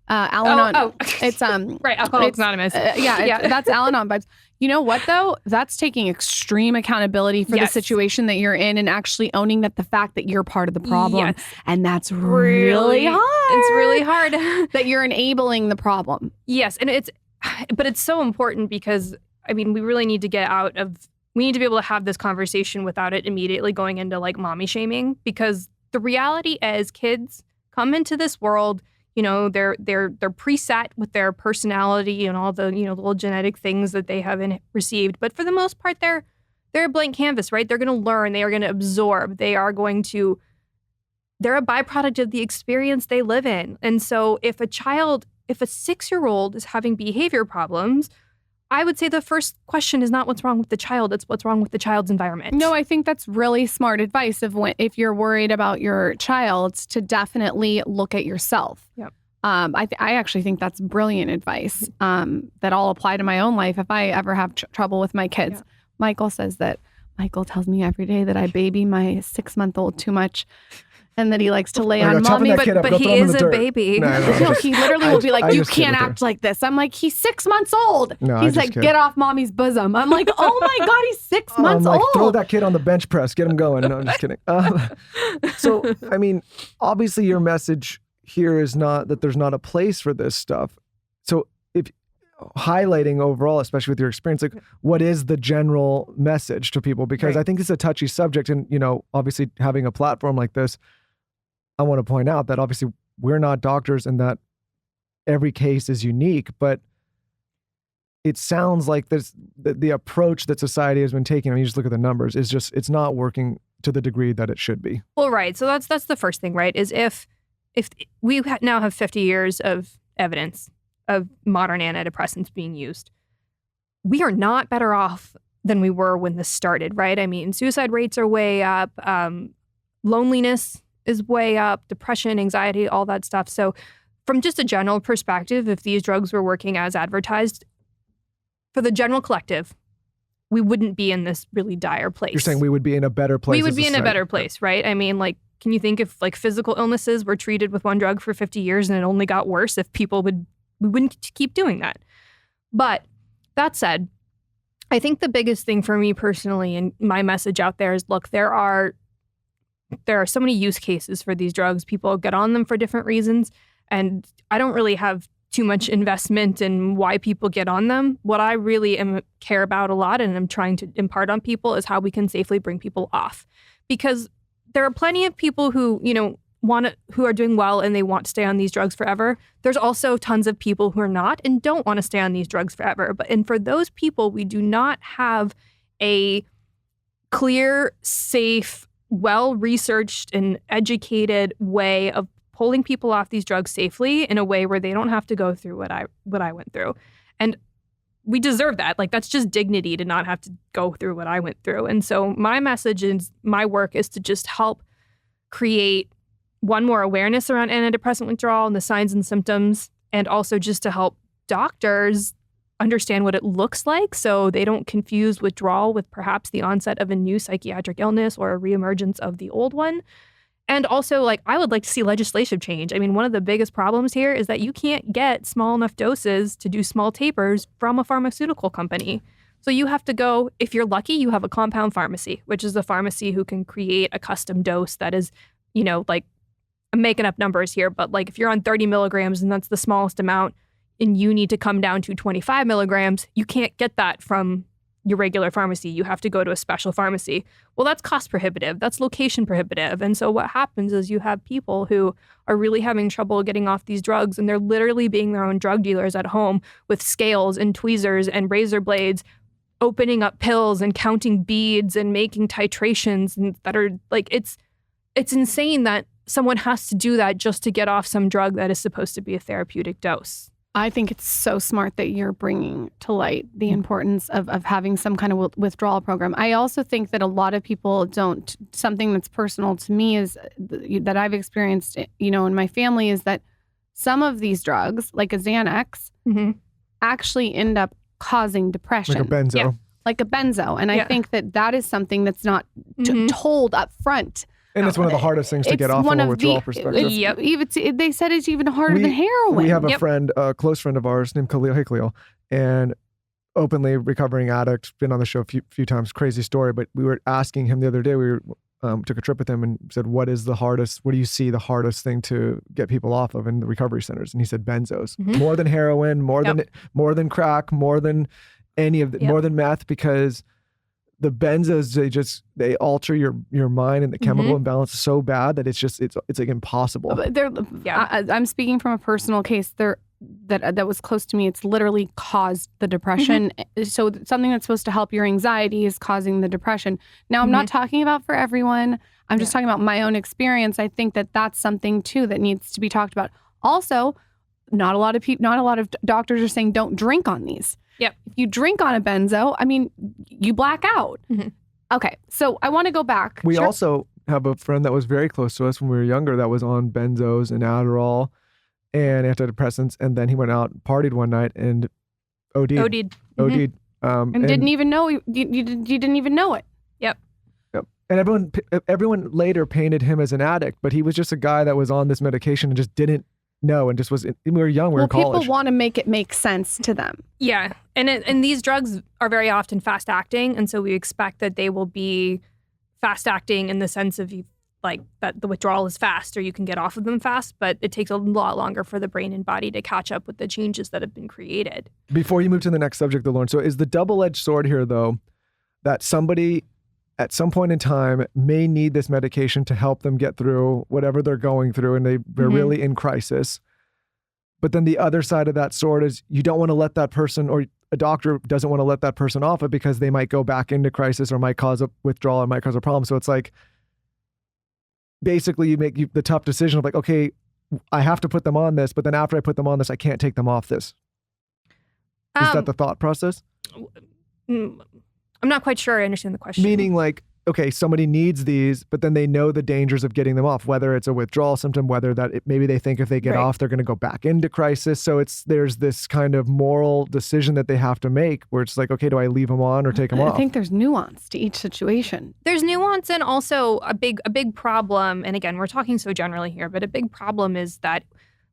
Al-Anon. It's right, Alcoholics Anonymous. That's Al-Anon vibes. You know what though? That's taking extreme accountability for the situation that you're in and actually owning that the fact that you're part of the problem. Yes. And that's really hard. It's really hard that you're enabling the problem. Yes, and it's so important because we really need to get out of. We need to be able to have this conversation without it immediately going into like mommy shaming, because the reality is kids come into this world, they're preset with their personality and all the, little genetic things that they haven't received. But for the most part, they're a blank canvas, right? They're going to learn, they are going to absorb, they're a byproduct of the experience they live in. And so if a 6-year-old is having behavior problems, I would say the first question is not what's wrong with the child, it's what's wrong with the child's environment. No, I think that's really smart advice if you're worried about your child, to definitely look at yourself. Yep. I actually think that's brilliant advice that I'll apply to my own life if I ever have trouble with my kids. Yeah. Michael tells me every day that I baby my 6-month-old too much. And that he likes to lay on mommy, but he is a baby. No, he literally will be like, you can't act like this. I'm like, he's 6 months old. No, he's like, get off mommy's bosom. I'm like, oh my God, he's 6 months old. Throw that kid on the bench press, get him going. No, I'm just kidding. So, obviously your message here is not that there's not a place for this stuff. So if highlighting overall, especially with your experience, like what is the general message to people? Because I think it's a touchy subject, and, obviously having a platform like this, I want to point out that obviously we're not doctors and that every case is unique, but it sounds like the approach that society has been taking, you just look at the numbers, is just, it's not working to the degree that it should be. Well, right. So that's the first thing, right? Is if we now have 50 years of evidence of modern antidepressants being used, we are not better off than we were when this started, right? Suicide rates are way up, loneliness is way up, depression, anxiety, all that stuff. So from just a general perspective, if these drugs were working as advertised, for the general collective, we wouldn't be in this really dire place. You're saying we would be in a better place? We would be in a better place, right? Can you think if physical illnesses were treated with one drug for 50 years and it only got worse, if we wouldn't keep doing that. But that said, I think the biggest thing for me personally, and my message out there is, look, there are so many use cases for these drugs. People get on them for different reasons. And I don't really have too much investment in why people get on them. What I really care about a lot and I'm trying to impart on people is how we can safely bring people off. Because there are plenty of people who, who are doing well and they want to stay on these drugs forever. There's also tons of people who are not and don't want to stay on these drugs forever. And for those people, we do not have a clear, safe, well-researched and educated way of pulling people off these drugs safely in a way where they don't have to go through what I went through. And we deserve that. That's just dignity to not have to go through what I went through. And so my message is, my work is to just help create more awareness around antidepressant withdrawal and the signs and symptoms, and also just to help doctors understand what it looks like so they don't confuse withdrawal with perhaps the onset of a new psychiatric illness or a reemergence of the old one. And also, like, I would like to see legislative change. I mean, one of the biggest problems here is that you can't get small enough doses to do small tapers from a pharmaceutical company. So you have to go, if you're lucky, you have a compound pharmacy, which is a pharmacy who can create a custom dose that is, you know, like, I'm making up numbers here, but like if you're on 30 milligrams and that's the smallest amount and you need to come down to 25 milligrams, you can't get that from your regular pharmacy. You have to go to a special pharmacy. Well, that's cost prohibitive. That's location prohibitive. And so what happens is you have people who are really having trouble getting off these drugs and they're literally being their own drug dealers at home with scales and tweezers and razor blades, opening up pills and counting beads and making titrations and that are like, it's insane that someone has to do that just to get off some drug that is supposed to be a therapeutic dose. I think it's so smart that you're bringing to light the importance of having some kind of withdrawal program. I also think that a lot of people don't, something that's personal to me is that I've experienced, you know, in my family is that some of these drugs, like a Xanax, actually end up causing depression. Like a benzo. Yeah. Like a benzo. And I think that is something that's not told up front. And it's one of the hardest things to get off from a withdrawal perspective. They said it's even harder than heroin. We have a friend, a close friend of ours named Khalil, and openly recovering addict, been on the show a few times, crazy story, but we were asking him the other day, we took a trip with him and said, what do you see the hardest thing to get people off of in the recovery centers? And he said benzos. More than heroin, more than crack, more than any of the, more than meth, because the benzos, they alter your mind and the chemical imbalance is so bad that it's like impossible. I'm speaking from a personal case that was close to me. It's literally caused the depression. So something that's supposed to help your anxiety is causing the depression. Now, I'm not talking about for everyone. I'm just talking about my own experience. I think that that's something too that needs to be talked about. Also, not a lot of doctors are saying don't drink on these. Yep. If you drink on a benzo, I mean, you black out. Okay, so I want to go back. We also have a friend that was very close to us when we were younger that was on benzos and Adderall and antidepressants, and then he went out and partied one night and OD'd. And didn't even know you didn't even know it. Yep. And everyone later painted him as an addict, but he was just a guy that was on this medication and just didn't know and just was. We were young. We were in college. People want to make it make sense to them. Yeah, and these drugs are very often fast acting, and so we expect that they will be fast acting in the sense of like that the withdrawal is fast or you can get off of them fast, but it takes a lot longer for the brain and body to catch up with the changes that have been created. Before you move to the next subject, though, Lauren, so is the double-edged sword here, though, that somebody at some point in time may need this medication to help them get through whatever they're going through and they're really in crisis. But then the other side of that sword is you don't want to let that person, or a doctor doesn't want to let that person off it because they might go back into crisis or might cause a withdrawal or might cause a problem. So it's like, basically you make the tough decision of like, okay, I have to put them on this, but then after I put them on this, I can't take them off this. Is that the thought process? I'm not quite sure I understand the question. Meaning like, okay, somebody needs these, but then they know the dangers of getting them off, whether it's a withdrawal symptom, whether maybe they think if they get off, they're going to go back into crisis. So there's this kind of moral decision that they have to make where it's like, okay, do I leave them on or take them off? I think there's nuance to each situation. There's nuance, and also a big problem, and again, we're talking so generally here, but a big problem is that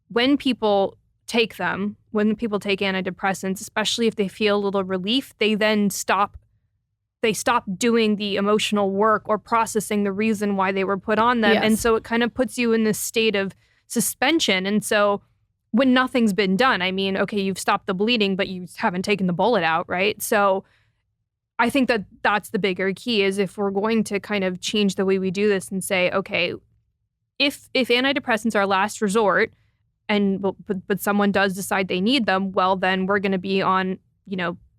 when people take them, when people take antidepressants, especially if they feel a little relief, they then stop doing the emotional work or processing the reason why they were put on them. Yes. And so it kind of puts you in this state of suspension. And so when nothing's been done, I mean, okay, you've stopped the bleeding, but you haven't taken the bullet out, right? So I think that that's the bigger key is if we're going to kind of change the way we do this and say, okay, if antidepressants are last resort but someone does decide they need them, well, then we're going to be on,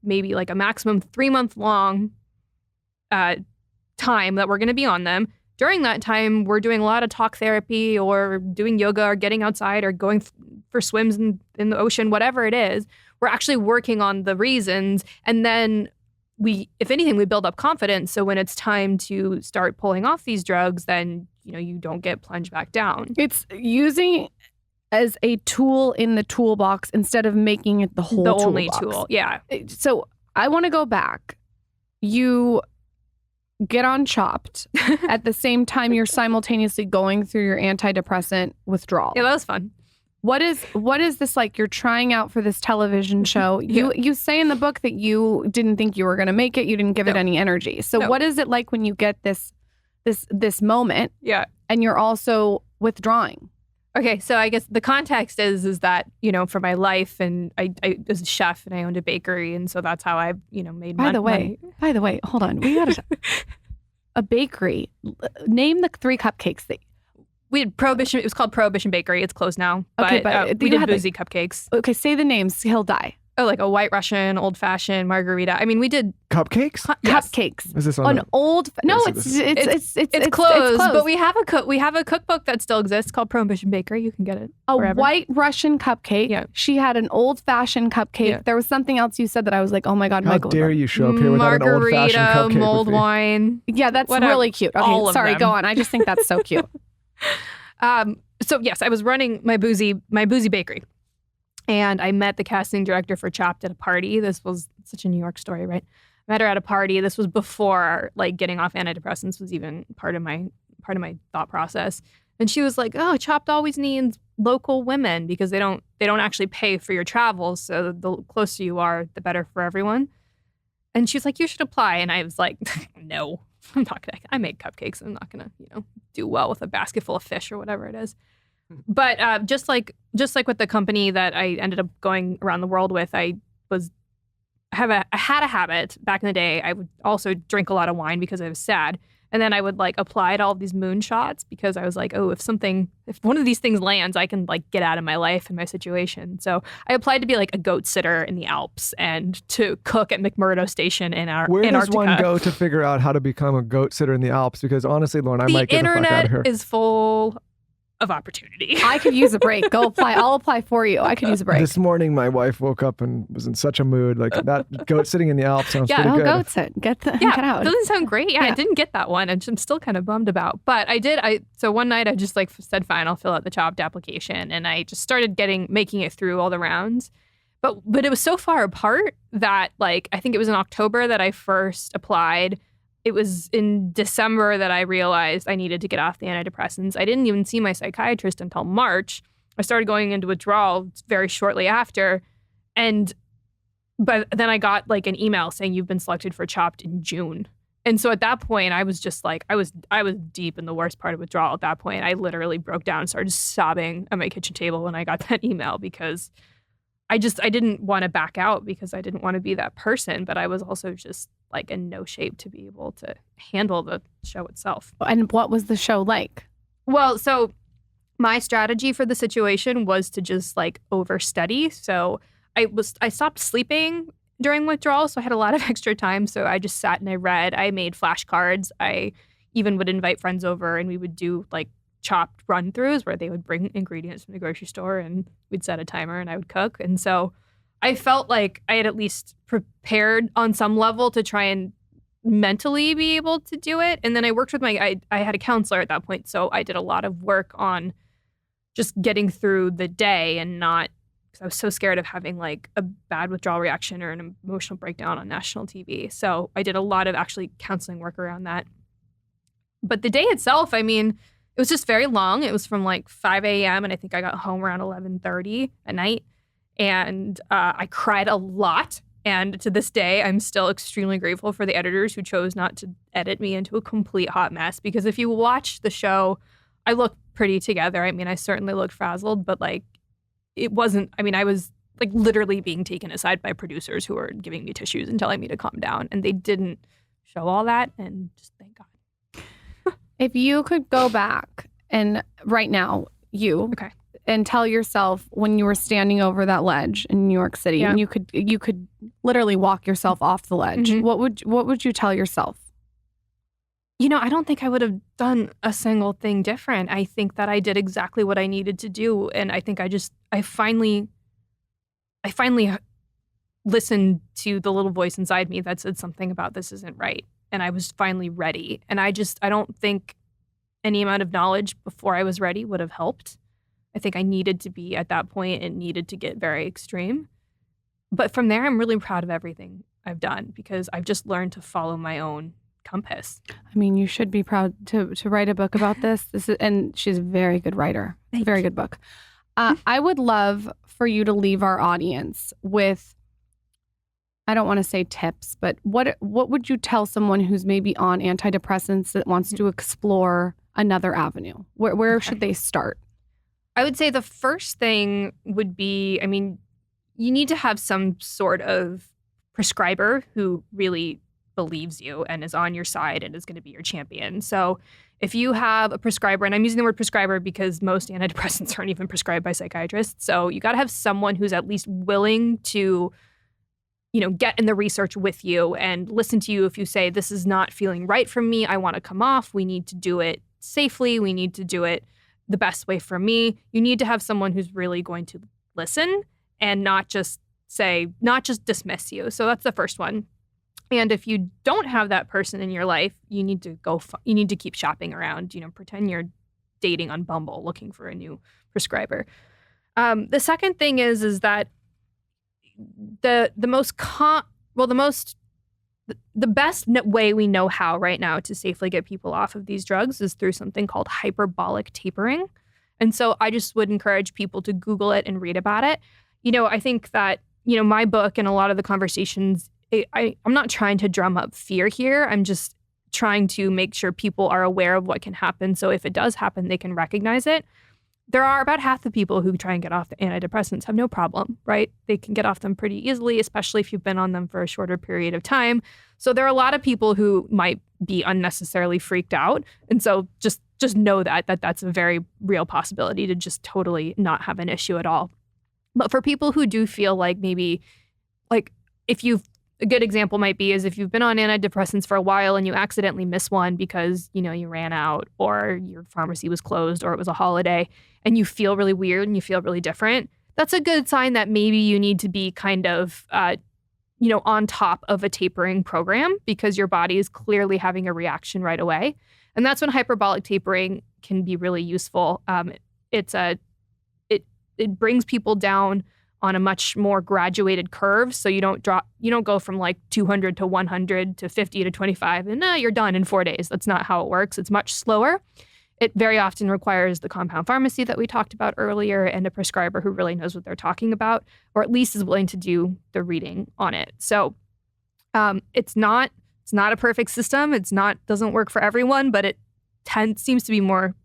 maybe like a maximum 3-month long time that we're going to be on them. During that time, we're doing a lot of talk therapy or doing yoga or getting outside or going for swims in the ocean, whatever it is. We're actually working on the reasons. And then if anything, we build up confidence. So when it's time to start pulling off these drugs, then, you don't get plunged back down. It's using as a tool in the toolbox instead of making it the whole The toolbox. only tool. Yeah. So I want to go back. You get on Chopped at the same time you're simultaneously going through your antidepressant withdrawal. Yeah, that was fun. What is this like? You're trying out for this television show. You say in the book that you didn't think you were going to make it. You didn't give it any energy. So what is it like when you get this moment? Yeah. And you're also withdrawing? Okay, so I guess the context is that, for my life, and I was a chef and I owned a bakery, and so that's how I, made money. By the way, hold on. We got a bakery. Name the 3 cupcakes that we had Prohibition. It was called Prohibition Bakery. It's closed now. Okay, but we did boozy cupcakes. Okay, say the names. He'll die. Oh, like a White Russian, Old Fashioned, Margarita. I mean, we did Cupcakes? Yes. Cupcakes. Is this on old? No, Yes, it's closed. But we have a cookbook that still exists called Prohibition Bakery. You can get it. A wherever. White Russian cupcake. Yeah. She had an old fashioned cupcake. Yeah. There was something else you said that I was like, oh my God, How Michael. dare you show up here without an old fashioned Margarita, cupcake mulled with me? wine. Yeah, that's Whatever. really cute. Okay, All of sorry, them. go on. I just think that's so cute. So yes, I was running my boozy bakery. And I met the casting director for Chopped at a party. This was such a New York story, right? I met her at a party. This was before like getting off antidepressants was even part of my thought process. And she was like, "Oh, Chopped always needs local women because they don't actually pay for your travels. So the closer you are, the better for everyone." And she was like, "You should apply." And I was like, "No, I'm not gonna. I make cupcakes. I'm not gonna, do well with a basket full of fish or whatever it is." But just like with the company that I ended up going around the world with, I had a habit back in the day. I would also drink a lot of wine because I was sad. And then I would like apply to all of these moonshots because I was like, oh, if one of these things lands, I can like get out of my life and my situation. So I applied to be like a goat sitter in the Alps and to cook at McMurdo Station in Where Antarctica. does one go to figure out how to become a goat sitter in the Alps? Because honestly, Lauren, I might get the fuck out of here. The internet is full of opportunity. I could use a break. Go apply. I'll apply for you. I could use a break. This morning, my wife woke up and was in such a mood. Like that goat sitting in the Alps sounds pretty good. Go sit. Get out. Doesn't sound great. Yeah, I didn't get that one, and I'm still kind of bummed about. But I did. So one night I just like said, fine, I'll fill out the Chopped application, and I just started making it through all the rounds. But it was so far apart that like I think it was in October that I first applied. It was in December that I realized I needed to get off the antidepressants. I didn't even see my psychiatrist until March. I started going into withdrawal very shortly after. But then I got like an email saying you've been selected for Chopped in June. And so at that point, I was just like, I was deep in the worst part of withdrawal at that point. I literally broke down and started sobbing at my kitchen table when I got that email because I didn't want to back out because I didn't want to be that person, but I was also just like in no shape to be able to handle the show itself. And what was the show like? Well, so my strategy for the situation was to just like overstudy. So I stopped sleeping during withdrawal, so I had a lot of extra time. So I just sat and I read. I made flashcards. I even would invite friends over and we would do like Chopped run-throughs where they would bring ingredients from the grocery store and we'd set a timer and I would cook. And so I felt like I had at least prepared on some level to try and mentally be able to do it. And then I worked with I had a counselor at that point. So I did a lot of work on just getting through the day and not, because I was so scared of having like a bad withdrawal reaction or an emotional breakdown on national TV. So I did a lot of actually counseling work around that. But the day itself, I mean, it was just very long. It was from like 5 a.m. and I think I got home around 11:30 at night. And I cried a lot. And to this day, I'm still extremely grateful for the editors who chose not to edit me into a complete hot mess. Because if you watch the show, I look pretty together. I mean, I certainly looked frazzled, but like it wasn't, I mean, I was like literally being taken aside by producers who were giving me tissues and telling me to calm down. And they didn't show all that. And just thank God. If you could go back and right now, Okay. and tell yourself when you were standing over that ledge in New York City, and you could literally walk yourself off the ledge, what would you tell yourself? I don't think I would have done a single thing different. I think that I did exactly what I needed to do, and I think I finally listened to the little voice inside me that said something about this isn't right. And I was finally ready. And I don't think any amount of knowledge before I was ready would have helped. I think I needed to be at that point and needed to get very extreme. But from there, I'm really proud of everything I've done because I've just learned to follow my own compass. I mean, you should be proud to write a book about this. And she's a very good writer. It's a very good book. I would love for you to leave our audience with, I don't want to say tips, but what would you tell someone who's maybe on antidepressants that wants to explore another avenue? Where should they start? I would say the first thing would be, I mean, you need to have some sort of prescriber who really believes you and is on your side and is going to be your champion. So if you have a prescriber, and I'm using the word prescriber because most antidepressants aren't even prescribed by psychiatrists. So you got to have someone who's at least willing to, get in the research with you and listen to you if you say, this is not feeling right for me. I want to come off. We need to do it safely. We need to do it the best way for me. You need to have someone who's really going to listen and not just dismiss you. So that's the first one. And if you don't have that person in your life, you need to keep shopping around, pretend you're dating on Bumble looking for a new prescriber. The second thing is that the best way we know how right now to safely get people off of these drugs is through something called hyperbolic tapering. And so I just would encourage people to Google it and read about it. I think that, my book and a lot of the conversations, I'm not trying to drum up fear here. I'm just trying to make sure people are aware of what can happen. So if it does happen, they can recognize it. There are about half the people who try and get off the antidepressants have no problem, right? They can get off them pretty easily, especially if you've been on them for a shorter period of time. So there are a lot of people who might be unnecessarily freaked out. And so just know that's a very real possibility to just totally not have an issue at all. But for people who do feel like maybe, like a good example might be is if you've been on antidepressants for a while and you accidentally miss one because, you ran out or your pharmacy was closed or it was a holiday and you feel really weird and you feel really different, that's a good sign that maybe you need to be kind of, on top of a tapering program because your body is clearly having a reaction right away. And that's when hyperbolic tapering can be really useful. It brings people down on a much more graduated curve. So you don't go from like 200 to 100 to 50 to 25 and you're done in 4 days. That's not how it works. It's much slower. It very often requires the compound pharmacy that we talked about earlier and a prescriber who really knows what they're talking about, or at least is willing to do the reading on it. So it's not a perfect system. Doesn't work for everyone, but it seems to be more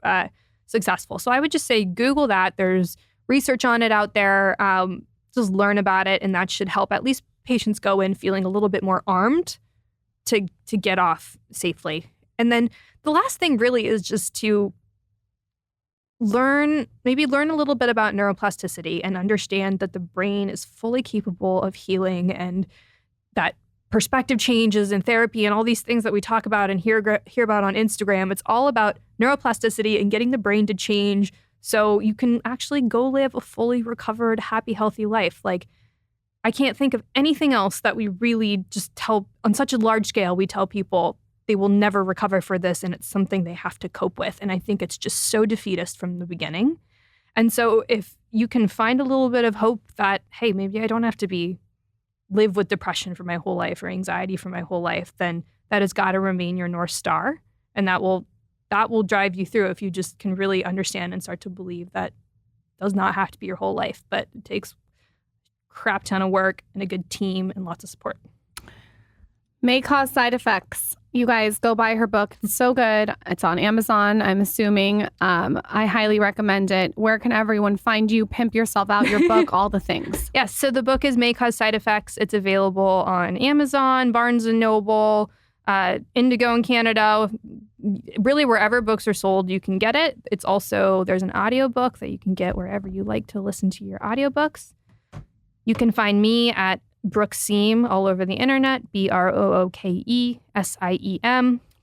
successful. So I would just say Google that. There's research on it out there. Just learn about it, and that should help at least patients go in feeling a little bit more armed to get off safely. And then the last thing really is just to learn a little bit about neuroplasticity and understand that the brain is fully capable of healing, and that perspective changes and therapy and all these things that we talk about and hear about on Instagram, it's all about neuroplasticity and getting the brain to change so you can actually go live a fully recovered, happy, healthy life. Like, I can't think of anything else that we really just tell on such a large scale. We tell people they will never recover for this and it's something they have to cope with. And I think it's just so defeatist from the beginning. And so if you can find a little bit of hope that, hey, maybe I don't have to live with depression for my whole life or anxiety for my whole life, then that has got to remain your North Star. And that will drive you through if you just can really understand and start to believe that does not have to be your whole life, but it takes a crap ton of work and a good team and lots of support. May cause side effects. You guys go buy her book. It's so good. It's on Amazon, I'm assuming. I highly recommend it. Where can everyone find you? Pimp yourself out, your book, all the things. Yes. So the book is May Cause Side Effects. It's available on Amazon, Barnes & Noble, Indigo in Canada. Really, wherever books are sold, you can get it. It's also, there's an audiobook that you can get wherever you like to listen to your audiobooks. You can find me at Brooke Siem all over the internet, BrookeSiem,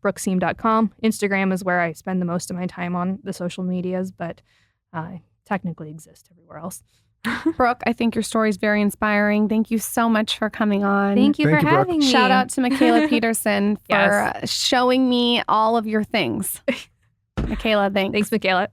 brookesiem.com. Instagram is where I spend the most of my time on the social medias, but I technically exist everywhere else. Brooke, I think your story is very inspiring. Thank you so much for coming on. Thank you for having me. Shout out to Michaela Peterson for showing me all of your things. Michaela, thanks. Thanks, Michaela.